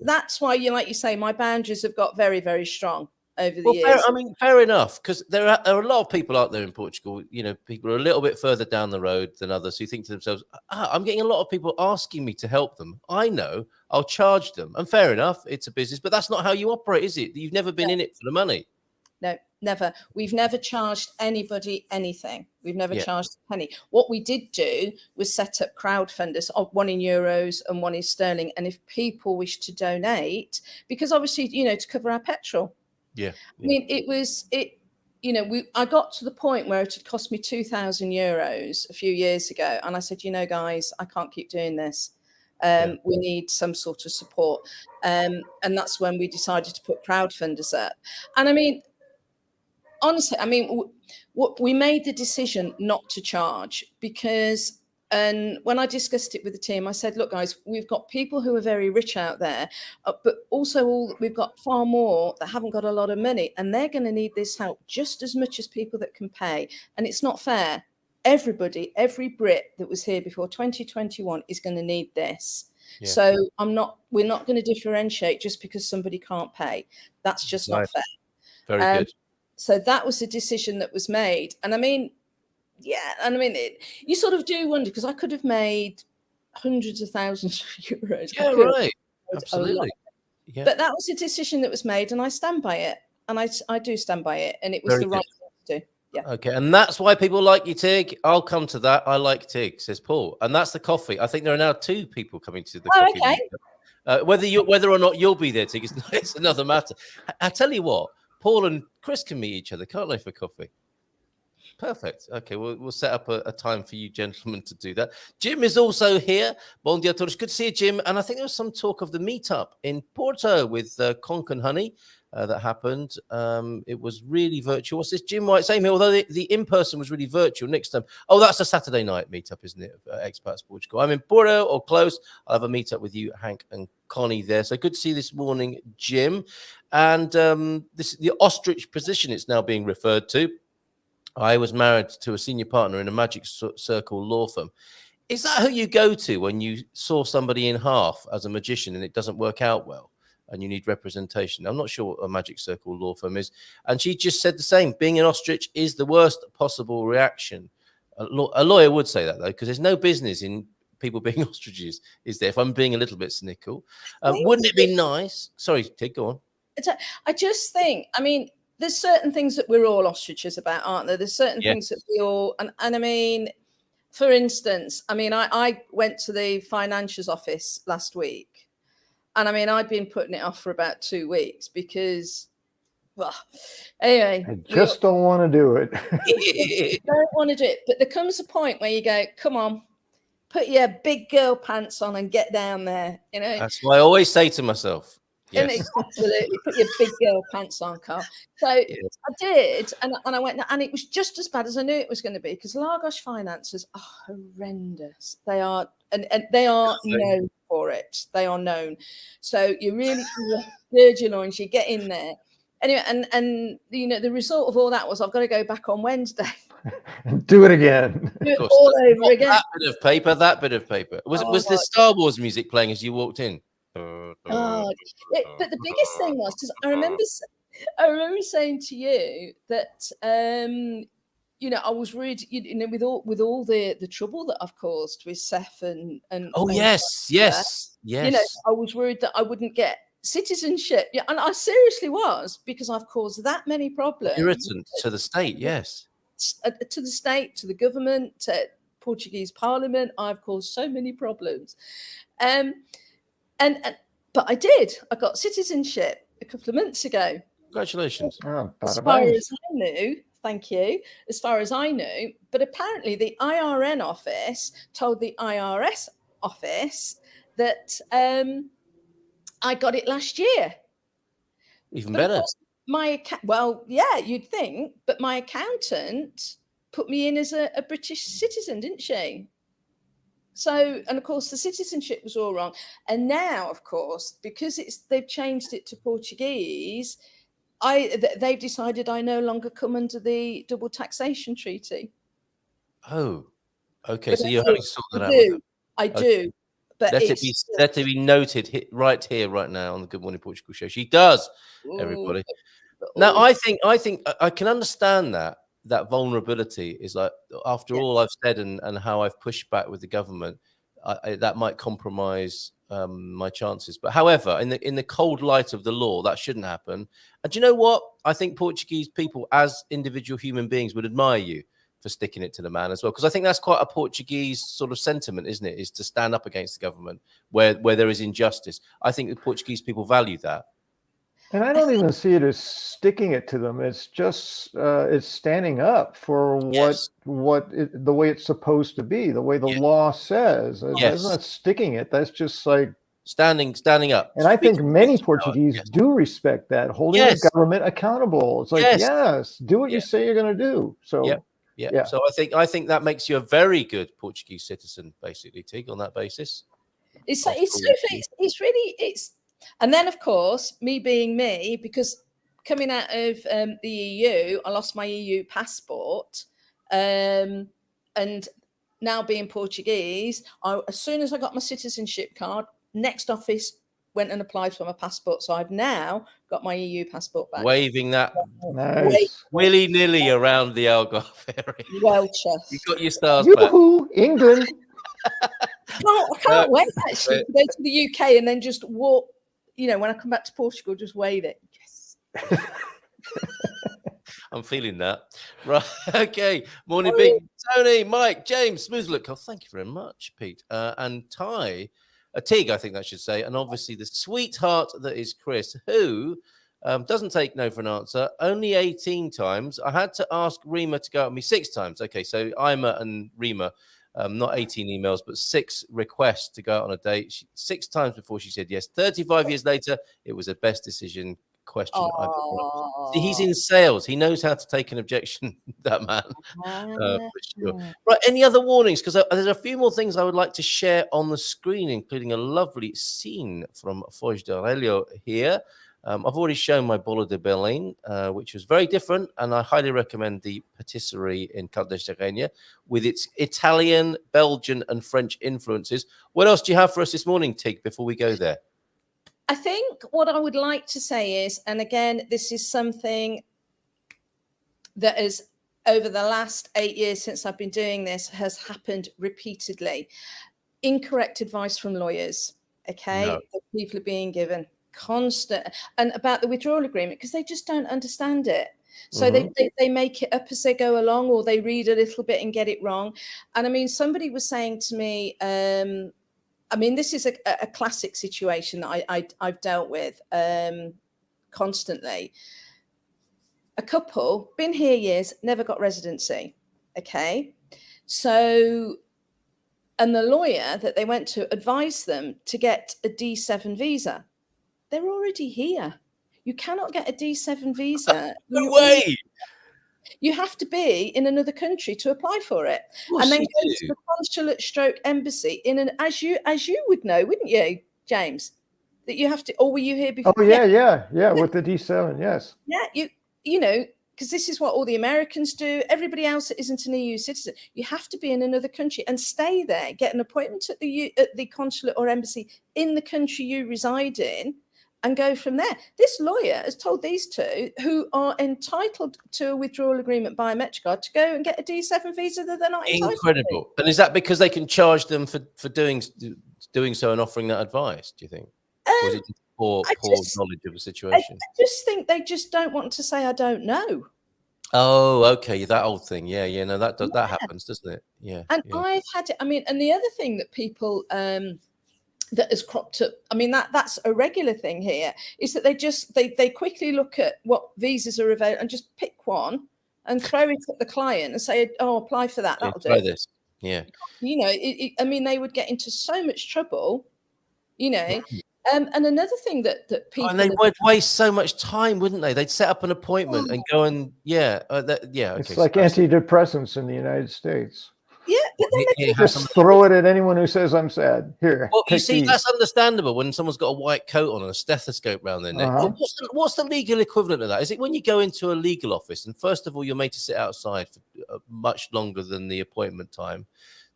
that's why, like you say, my boundaries have got very, very strong over the years. Fair enough, because there are a lot of people out there in Portugal. People are a little bit further down the road than others who think to themselves, I'm getting a lot of people asking me to help them. I know, I'll charge them. And fair enough, it's a business, but that's not how you operate, is it? You've never been in it for the money. No, never. We've never charged anybody anything. We've never charged a penny. What we did do was set up crowdfunders, one in euros and one in sterling. And if people wish to donate, because obviously, to cover our petrol. Yeah. I mean, I got to the point where it had cost me 2,000 euros a few years ago. And I said, guys, I can't keep doing this. We need some sort of support. And that's when we decided to put crowdfunders up. And I mean, honestly, we made the decision not to charge because, and when I discussed it with the team, I said, look, guys, we've got people who are very rich out there, but also we've got far more that haven't got a lot of money, and they're going to need this help just as much as people that can pay. And it's not fair. Everybody, every Brit that was here before 2021 is going to need this. Yeah. So we're not going to differentiate just because somebody can't pay. That's just not fair. Very good. So that was the decision that was made. And you sort of do wonder, because I could have made hundreds of thousands of euros. Yeah, right. Absolutely. Yeah. But that was a decision that was made, and I stand by it. And I do stand by it. And it was the right thing to do. Yeah. Okay, and that's why people like you, Tig. I'll come to that. I like Tig, says Paul, and that's the coffee. I think there are now 2 people coming to the coffee. Okay. Whether or not you'll be there, Tig, it's another matter. I tell you what, Paul and Chris can meet each other, can't they, for coffee? Perfect. Okay, we'll set up a time for you gentlemen to do that. Jim is also here. Bon dia a todos. Good to see you, Jim. And I think there was some talk of the meetup in Porto with Conch and Honey that happened. It was really virtual. What's this? Jim White, same here. Although the in-person was really virtual. Next time. Oh, that's a Saturday night meetup, isn't it? Expats Portugal. I'm in Porto or close. I'll have a meetup with you, Hank and Connie there. So good to see you this morning, Jim. And the ostrich position it's now being referred to. I was married to a senior partner in a magic circle law firm. Is that who you go to when you saw somebody in half as a magician and it doesn't work out well and you need representation? I'm not sure what a magic circle law firm is. And she just said the same. Being an ostrich is the worst possible reaction. A lawyer would say that, though, because there's no business in people being ostriches, is there? If I'm being a little bit cynical. Wouldn't it be nice? Sorry, Tig, go on. I just think, I mean, there's certain things that we're all ostriches about, aren't there? There's certain things that we all, and I mean, for instance, I mean, I went to the financiers office last week, and I mean, I'd been putting it off for about 2 weeks because, well, anyway. I just don't want to do it. Don't want to do it. But there comes a point where you go, come on, put your big girl pants on and get down there. You know, that's what I always say to myself. Yes. Absolutely. Put your big girl pants on, Carl. So I did, and I went, and it was just as bad as I knew it was going to be, because Lagos finances are horrendous. They are, and they are known for it. They are known. So you really gird your loins, you get in there. Anyway, and you know, the result of all that was I've got to go back on Wednesday. Do it again. Do it all over again. That bit of paper. Was the Star Wars music playing as you walked in? But the biggest thing was, because I remember saying to you that you know, I was really, you know, with all the trouble that I've caused with Seth and yes, you know, I was worried that I wouldn't get citizenship. Yeah, and I seriously was, because I've caused that many problems. Irritant to the state, yes. To the state, to the government, to Portuguese Parliament. I've caused so many problems. But I did. I got citizenship a couple of months ago. Congratulations. As far as I knew, thank you. As far as I knew, but apparently the IRN office told the IRS office that I got it last year. Even better. Well, yeah, you'd think, but my accountant put me in as a British citizen, didn't she? So, and of course, the citizenship was all wrong. And now, of course, because they've changed it to Portuguese, they've decided I no longer come under the double taxation treaty. Oh, okay. But so you're having to sort that out. I do. But let it be noted right here, right now on the Good Morning Portugal show. She does, everybody. Now, I think I can understand that vulnerability is like, after all I've said and how I've pushed back with the government, that might compromise my chances. But however, in the cold light of the law, that shouldn't happen. And do you know what? I think Portuguese people, as individual human beings, would admire you for sticking it to the man as well, because I think that's quite a Portuguese sort of sentiment, isn't it? Is to stand up against the government where there is injustice. I think the Portuguese people value that. And I don't even see it as sticking it to them. It's just it's standing up for the way it's supposed to be, the way the law says. That's not sticking it. That's just like standing up. And I think many Portuguese do respect that, holding the government accountable. It's like, do what you say you're going to do. So So I think that makes you a very good Portuguese citizen, basically, Tig, on that basis. It's really. And then, of course, me being me, because coming out of the EU, I lost my EU passport. And now being Portuguese, as soon as I got my citizenship card, next office went and applied for my passport. So I've now got my EU passport back. Waving that willy-nilly around the Algarve area. Well, Chef. You got your stars back. England. I can't wait, actually, to go to the UK and then just walk. You know, when I come back to Portugal, just wave it. Yes. I'm feeling that. Right. Okay. Morning, Big Tony, Mike, James, smooth look. Oh, thank you very much, Pete. And Tig, I think that should say. And obviously the sweetheart that is Chris, who doesn't take no for an answer. Only 18 times. I had to ask Rima to go out with me 6 times. Okay, so Ima and Rima, not 18 emails, but 6 requests to go out on a date. 6 times before she said yes. 35 years later, it was the best decision question I've ever. See, he's in sales. He knows how to take an objection, that man. For sure. Right, any other warnings? Because there's a few more things I would like to share on the screen, including a lovely scene from Foz de Aurelio here. I've already shown my Bolo de Belline, which was very different, and I highly recommend the patisserie in Caldes with its Italian, Belgian, and French influences. What else do you have for us this morning, Tig, before we go there? I think what I would like to say is, and again, this is something that is over the last 8 years since I've been doing this has happened repeatedly. Incorrect advice from lawyers, okay, that people are being given constant, and about the withdrawal agreement, because they just don't understand it. So they make it up as they go along, or they read a little bit and get it wrong. And I mean, somebody was saying to me, I mean, this is a classic situation that I've dealt with constantly. A couple, been here years, never got residency. Okay. So, and the lawyer that they went to advised them to get a D7 visa. They're already here. You cannot get a D7 visa. No way. You have to be in another country to apply for it, and then go to the consulate stroke embassy in an, as you would know, wouldn't you, James? That you have to, or were you here before? Oh yeah, with the D7, yes. Yeah, you know, because this is what all the Americans do. Everybody else that isn't an EU citizen, you have to be in another country and stay there, get an appointment at the consulate or embassy in the country you reside in, and go from there. This lawyer has told these two, who are entitled to a withdrawal agreement biometric card, to go and get a D7 visa that they're not entitled Incredible. to. And is that because they can charge them for doing so and offering that advice, do you think? Or is it just poor knowledge of the situation? I just think they just don't want to say, I don't know. Oh, okay. That old thing. Yeah. No, that happens, doesn't it? Yeah. And I've had it. I mean, and the other thing that people... that has cropped up, I mean, that's a regular thing here, is that they quickly look at what visas are available and just pick one and throw it at the client and say, oh, apply for that. That'll do. This. Yeah. You know, I mean, they would get into so much trouble, you know. And another thing that people... and they would waste so much time, wouldn't they? They'd set up an appointment and go and, okay. It's like antidepressants in the United States. Yeah, but then they just throw it at anyone who says I'm sad. Here, well, you see, that's understandable when someone's got a white coat on and a stethoscope around their neck. Well, what's the legal equivalent of that? Is it when you go into a legal office and first of all you're made to sit outside for much longer than the appointment time?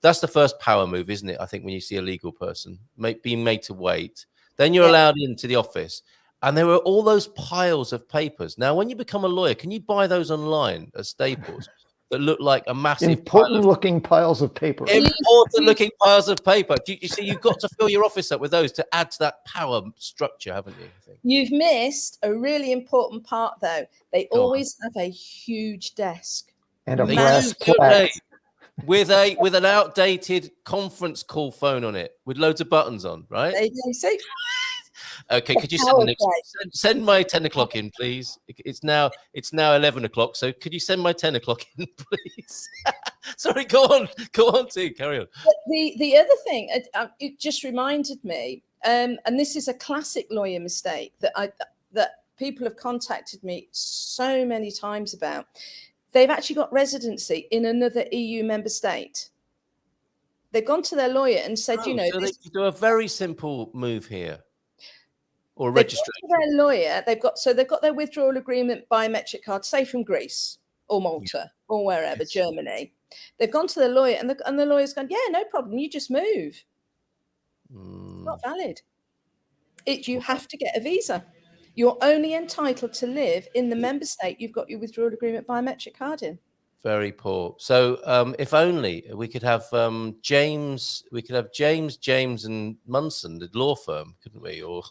That's the first power move, isn't it? I think when you see a legal person being made to wait, then you're allowed into the office. And there were all those piles of papers. Now, when you become a lawyer, can you buy those online at Staples? That look like a massive important-looking piles of paper. Important-looking piles of paper. You see, you've got to fill your office up with those to add to that power structure, haven't you? I think. You've missed a really important part, though. They always have a huge desk and a brass plaque with an outdated conference call phone on it with loads of buttons on. Right? They say. Okay, could you send my 10 o'clock in, please? It's now 11 o'clock, so could you send my 10 o'clock in, please? Sorry, go on, T, carry on. The other thing, it just reminded me, and this is a classic lawyer mistake that people have contacted me so many times about. They've actually got residency in another EU member state. They've gone to their lawyer and said, so they do a very simple move here. Or registration. Their lawyer, they've got their withdrawal agreement biometric card, say from Greece or Malta or wherever, Germany. They've gone to their lawyer and the lawyer's gone, yeah, no problem, you just move. Not valid. You have to get a visa. You're only entitled to live in the member state you've got your withdrawal agreement biometric card in. Very poor. So if only we could have James and Munson, the law firm, couldn't we? Or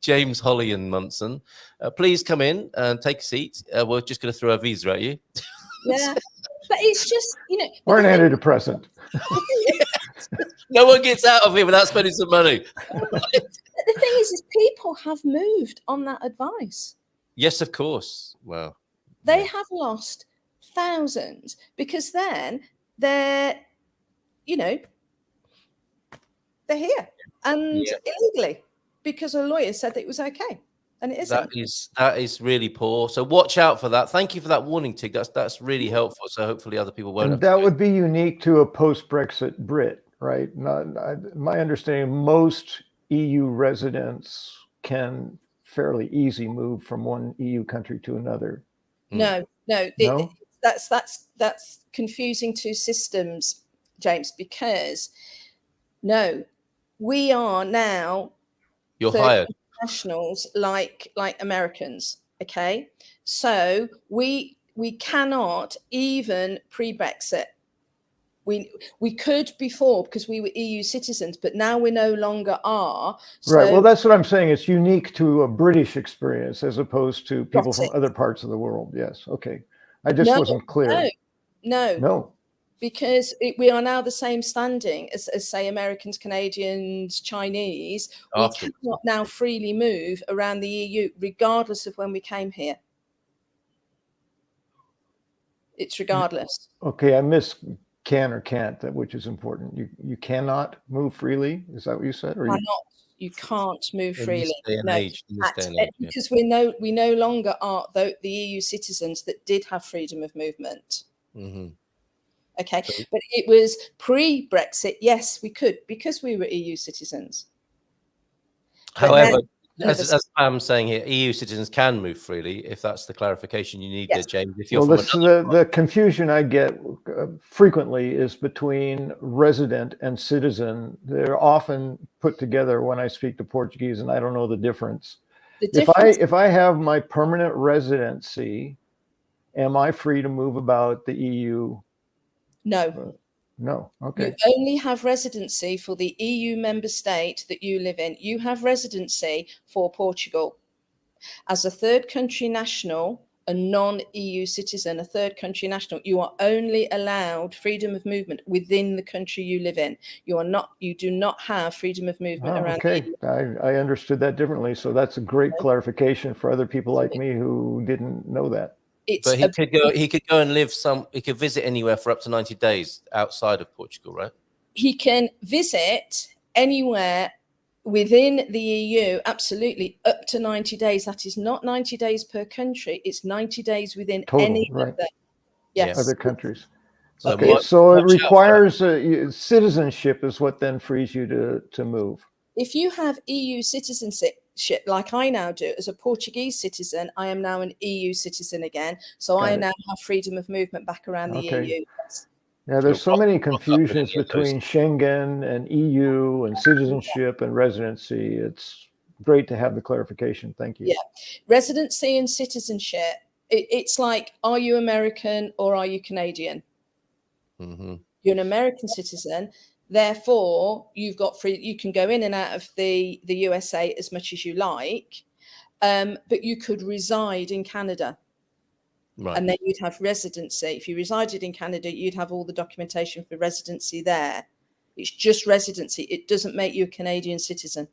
James Holley and Munson. Please come in and take a seat. We're just going to throw a visa at you. Yeah. But it's just, Or an antidepressant. No one gets out of here without spending some money. The thing is people have moved on that advice. Yes, of course. Well, they have lost thousands because then they're here and illegally because a lawyer said that it was okay. And it isn't. That is really poor. So watch out for that. Thank you for that warning, Tig. That's really helpful. So hopefully other people won't. And that would be unique to a post-Brexit Brit, right? My understanding, most EU residents can fairly easy move from one EU country to another. No. That's confusing two systems, James, because we are now. You're hired. Nationals like Americans, okay? So we cannot even pre-Brexit. We could before because we were EU citizens, but now we no longer are. So right. Well, that's what I'm saying. It's unique to a British experience as opposed to people from other parts of the world. Yes. Okay. I just wasn't clear. No. Because we are now the same standing as say, Americans, Canadians, Chinese. We cannot now freely move around the EU, regardless of when we came here. It's regardless. Okay, I missed can or can't, which is important. You cannot move freely. Is that what you said? Or you can't move freely. Because we no longer are the EU citizens that did have freedom of movement. Mm-hmm. Okay, but it was pre-Brexit. Yes, we could because we were EU citizens. However, as I'm saying here, EU citizens can move freely if that's the clarification you need there, James. If you're the confusion I get frequently is between resident and citizen. They're often put together when I speak to Portuguese, and I don't know the difference. If I have my permanent residency, am I free to move about the EU? No. No. Okay. You only have residency for the EU member state that you live in. You have residency for Portugal. As a third country national, a non-EU citizen, a third country national, you are only allowed freedom of movement within the country you live in. You do not have freedom of movement around the EU. I understood that differently. So that's a great clarification for other people like me who didn't know that. But he could go and live he could visit anywhere for up to 90 days outside of Portugal, right? He can visit anywhere within the EU, absolutely, up to 90 days. That is not 90 days per country. It's 90 days within any of them. Other countries. Okay, so it requires citizenship is what then frees you to move. If you have EU citizenship, like I now do as a Portuguese citizen, I am now an EU citizen again. So I now have freedom of movement back around the EU. Yeah, there's so many confusions between Schengen and EU and citizenship and residency. It's great to have the clarification. Thank you. Yeah, residency and citizenship. It's like, are you American or are you Canadian? Mm-hmm. You're an American citizen. Therefore, you've got free. You can go in and out of the USA as much as you like, but you could reside in Canada, and then you'd have residency. If you resided in Canada, you'd have all the documentation for residency there. It's just residency. It doesn't make you a Canadian citizen.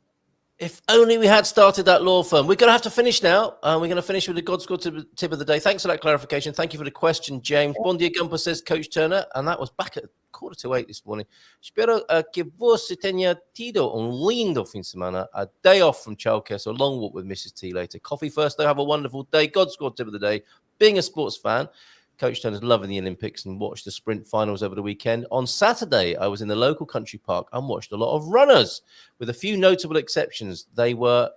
If only we had started that law firm. We're going to have to finish now. We're going to finish with the God's Good tip of the day. Thanks for that clarification. Thank you for the question, James. Bon dia, Gumper, says Coach Turner. And that was back at 7:45 this morning. Spero que você tenha tido lindo fim de semana. A day off from childcare, so a long walk with Mrs. T later. Coffee first, though. Have a wonderful day. God's Good tip of the day. Being a sports fan, Coach Turner's loving the Olympics and watched the sprint finals over the weekend. On Saturday, I was in the local country park and watched a lot of runners. With a few notable exceptions, they weren't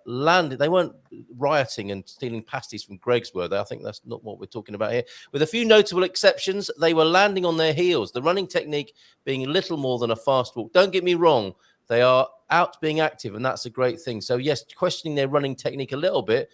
rioting and stealing pasties from Greg's, were they? I think that's not what we're talking about here. With a few notable exceptions, they were landing on their heels, the running technique being little more than a fast walk. Don't get me wrong, They are out being active, and that's a great thing. So yes, questioning their running technique a little bit,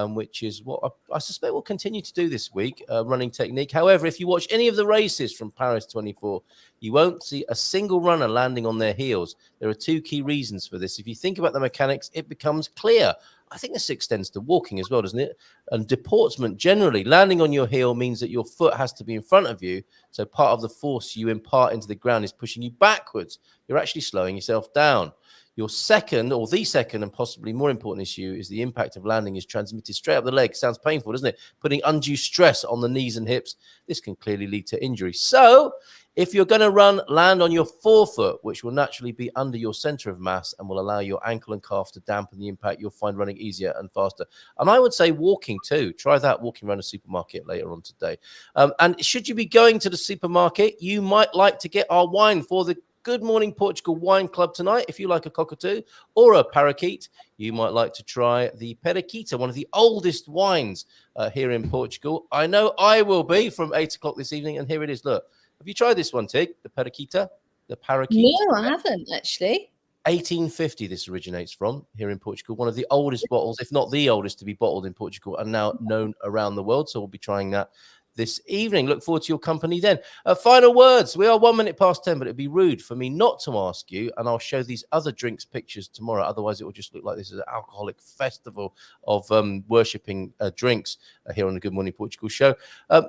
which is what I suspect we'll continue to do this week, running technique. However, if you watch any of the races from Paris 24, you won't see a single runner landing on their heels. There are two key reasons for this. If you think about the mechanics, it becomes clear. I think this extends to walking as well, doesn't it? And deportment, generally, landing on your heel means that your foot has to be in front of you. So part of the force you impart into the ground is pushing you backwards. You're actually slowing yourself down. Your second, or the second, and possibly more important issue is the impact of landing is transmitted straight up the leg. Sounds painful, doesn't it? Putting undue stress on the knees and hips. This can clearly lead to injury. So if you're going to run, land on your forefoot, which will naturally be under your center of mass and will allow your ankle and calf to dampen the impact. You'll find running easier and faster. And I would say walking too. Try that, walking around a supermarket later on today. And should you be going to the supermarket, you might like to get our wine for the Good Morning Portugal Wine Club tonight. If you like a cockatoo or a parakeet, you might like to try the Periquita, one of the oldest wines here in Portugal. I know I will be from 8 o'clock this evening. And here it is. Look, have you tried this one, Tig? The Periquita? The parakeet? No, I haven't actually. 1850 this originates from here in Portugal. One of the oldest bottles, if not the oldest to be bottled in Portugal, and now known around the world. So we'll be trying that this evening. Look forward to your company then. Final words. We are 1 minute past 10, but it'd be rude for me not to ask you, and I'll show these other drinks pictures tomorrow. Otherwise, it will just look like this is an alcoholic festival of worshipping drinks here on the Good Morning Portugal show.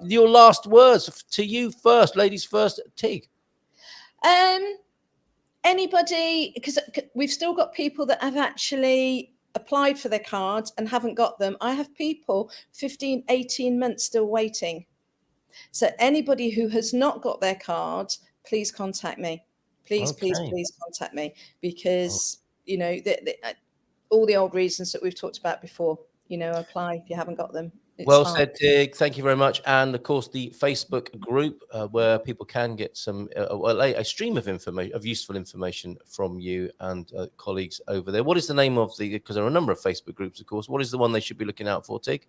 Your last words to you first, ladies first, Tig. Anybody, because we've still got people that have actually applied for their cards and haven't got them. I have people 15, 18 months still waiting. So anybody who has not got their cards, please contact me. Please contact me, because, you know, all the old reasons that we've talked about before, you know, apply if you haven't got them. Well said, Tig. Thank you very much. And of course, the Facebook group where people can get some a stream of information, of useful information from you and colleagues over there. What is the name of the? Because there are a number of Facebook groups, of course. What is the one they should be looking out for, Tig?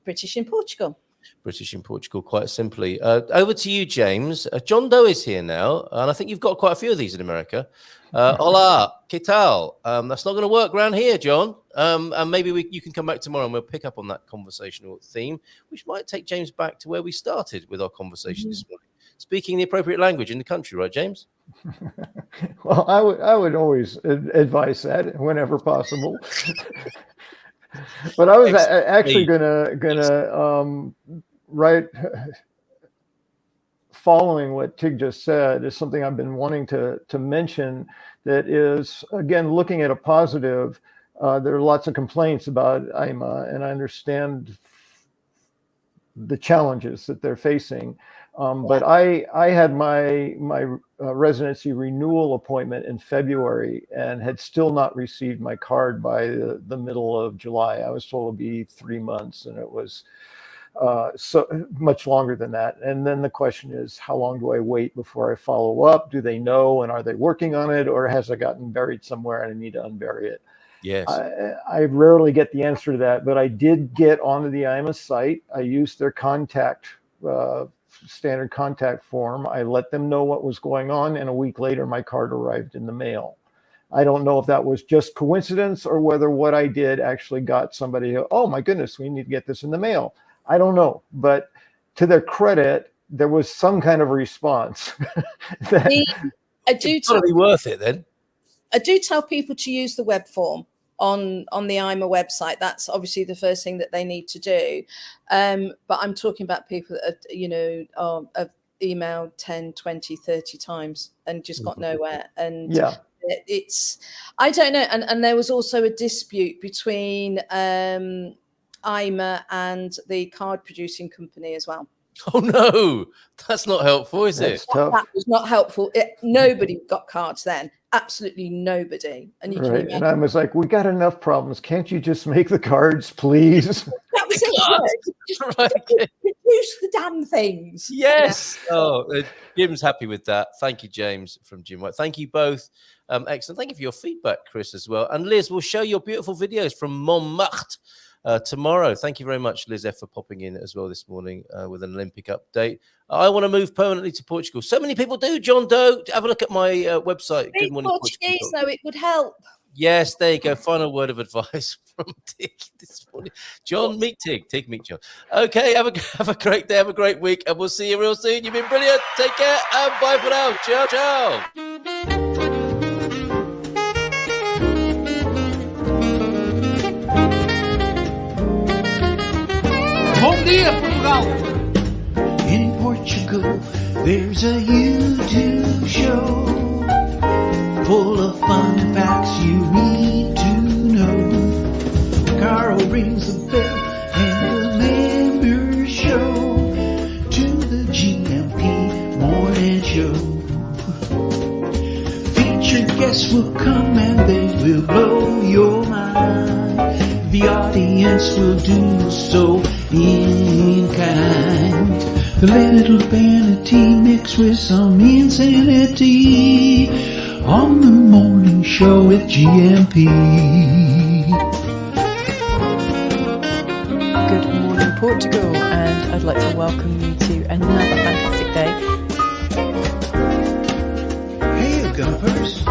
British in Portugal. British in Portugal, quite simply. Over to you, James. John Doe is here now, and I think you've got quite a few of these in America. Hola, ¿qué tal? That's not going to work around here, John. And maybe you can come back tomorrow and we'll pick up on that conversational theme, which might take James back to where we started with our conversation this morning. Speaking the appropriate language in the country, right, James? Well, I would always advise that whenever possible. But I was actually gonna write, following what Tig just said, is something I've been wanting to mention. That is, again, looking at a positive. There are lots of complaints about IMA, and I understand the challenges that they're facing. But I had my residency renewal appointment in February and had still not received my card by the middle of July. I was told it would be 3 months, and it was so much longer than that. And then the question is, how long do I wait before I follow up? Do they know, and are they working on it, or has it gotten buried somewhere and I need to unbury it? Yes. I rarely get the answer to that, but I did get onto the IMA site. I used their standard contact form. I let them know what was going on, and a week later, my card arrived in the mail. I don't know if that was just coincidence or whether what I did actually got somebody, oh my goodness, we need to get this in the mail. I don't know, but to their credit, there was some kind of response. It's got to be worth it then. I do tell people to use the web form on the IMA website. That's obviously the first thing that they need to do. But I'm talking about people that are, you know, have emailed 10, 20, 30 times and just got nowhere. And yeah, it's, I don't know. And there was also a dispute between IMA and the card producing company as well. Oh no, that's not helpful, is it? That was not helpful. Nobody got cards then. Absolutely nobody. And you can imagine. And I was like, we got enough problems. Can't you just make the cards, please? That was it. Just produce the damn things. Yes. Yeah. Oh, Jim's happy with that. Thank you, James from Jim White. Thank you both. Excellent. Thank you for your feedback, Chris, as well. And Liz, we'll show your beautiful videos from Montmartre. tomorrow. Thank you very much, Liz F, for popping in as well this morning with an Olympic update. I want to move permanently to Portugal. So many people do, John Doe. Have a look at my website. Speak Portuguese, though, it would help. Yes, there you go. Final word of advice from Tig this morning. John, meet Tig. Tig, meet John. Okay, have a great day. Have a great week. And we'll see you real soon. You've been brilliant. Take care and bye for now. Ciao, ciao. Bom dia, Portugal! In Portugal, there's a YouTube show full of fun facts you need to know. Carl rings the bell and the members show to the GMP morning show. Featured guests will come and they will blow your mind. The audience will do so in kind. The little vanity mixed with some insanity on the morning show with GMP. Good morning, Portugal, and I'd like to welcome you to another fantastic day. Hey, Gumpers.